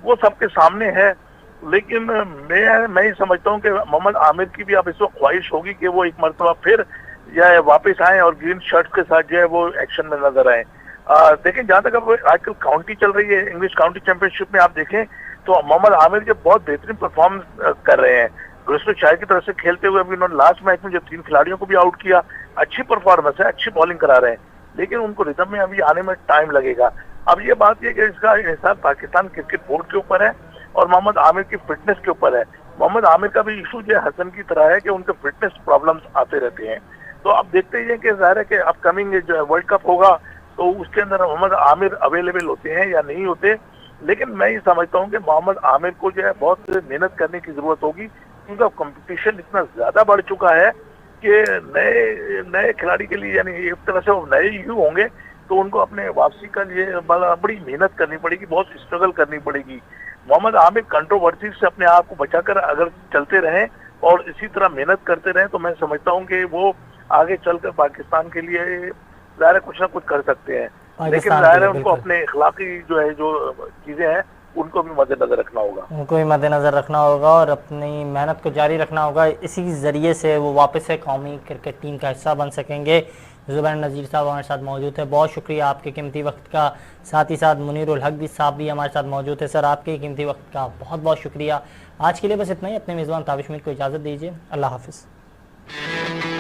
वो सबके सामने है। लेकिन मैं ये समझता हूँ कि मोहम्मद आमिर की भी अब इस वक्त ख्वाहिश होगी कि वो एक मरतबा फिर या वापस आए और ग्रीन शर्ट के साथ जो है वो एक्शन में नजर आए। देखें जहां तक अब आजकल काउंटी चल रही है, इंग्लिश काउंटी चैंपियनशिप में आप देखें तो मोहम्मद आमिर जो बहुत बेहतरीन परफॉर्मेंस कर रहे हैं। शायर की तरफ से खेलते हुए अभी उन्होंने लास्ट मैच में जो 3 खिलाड़ियों को भी आउट किया, अच्छी परफॉर्मेंस है, अच्छी बॉलिंग करा रहे हैं, लेकिन उनको रिदम में अभी आने में टाइम लगेगा। अब ये बात ये कि इसका हिसार पाकिस्तान क्रिकेट बोर्ड के ऊपर है और मोहम्मद आमिर की फिटनेस के ऊपर है। मोहम्मद आमिर का भी इशू जो हसन की तरह है कि उनके फिटनेस प्रॉब्लम्स आते रहते हैं। तो अब देखते ही है कि जाहिर है कि अपकमिंग जो है वर्ल्ड कप होगा तो उसके अंदर मोहम्मद आमिर अवेलेबल होते हैं या नहीं होते। लेकिन मैं ये समझता हूँ कि मोहम्मद आमिर को जो है बहुत मेहनत करने की जरूरत होगी, क्योंकि कंपटीशन इतना ज्यादा बढ़ चुका है कि नए खिलाड़ी के लिए, यानी एक तरह से वो नए ही होंगे तो उनको अपने वापसी का लिए बड़ी मेहनत करनी पड़ेगी, बहुत स्ट्रगल करनी पड़ेगी। मोहम्मद आमिर कंट्रोवर्सी से अपने आप को बचाकर अगर चलते रहें और इसी तरह मेहनत करते रहें तो मैं समझता हूँ कि वो आगे चलकर पाकिस्तान के लिए ज़ाहिर कुछ ना कुछ कर सकते हैं। लेकिन ज़ाहिर है उनको अपने इखलाकी जो है जो चीजें हैं उनको भी मद्देनजर रखना होगा, उनको भी मद्देनजर रखना होगा और अपनी मेहनत को जारी रखना होगा। इसी जरिए से वो वापस से कौमी क्रिकेट टीम का हिस्सा बन सकेंगे। जुबैर नज़ीर साहब हमारे साथ मौजूद है, बहुत शुक्रिया आपके कीमती वक्त का। साथ ही साथ मुनीरुल हक भी साहब भी हमारे साथ मौजूद है। सर आपके कीमती वक्त का बहुत बहुत शुक्रिया। आज के लिए बस इतना ही। अपने मेज़बान ताबिश मीर को इजाज़त दीजिए। अल्लाह हाफिज़।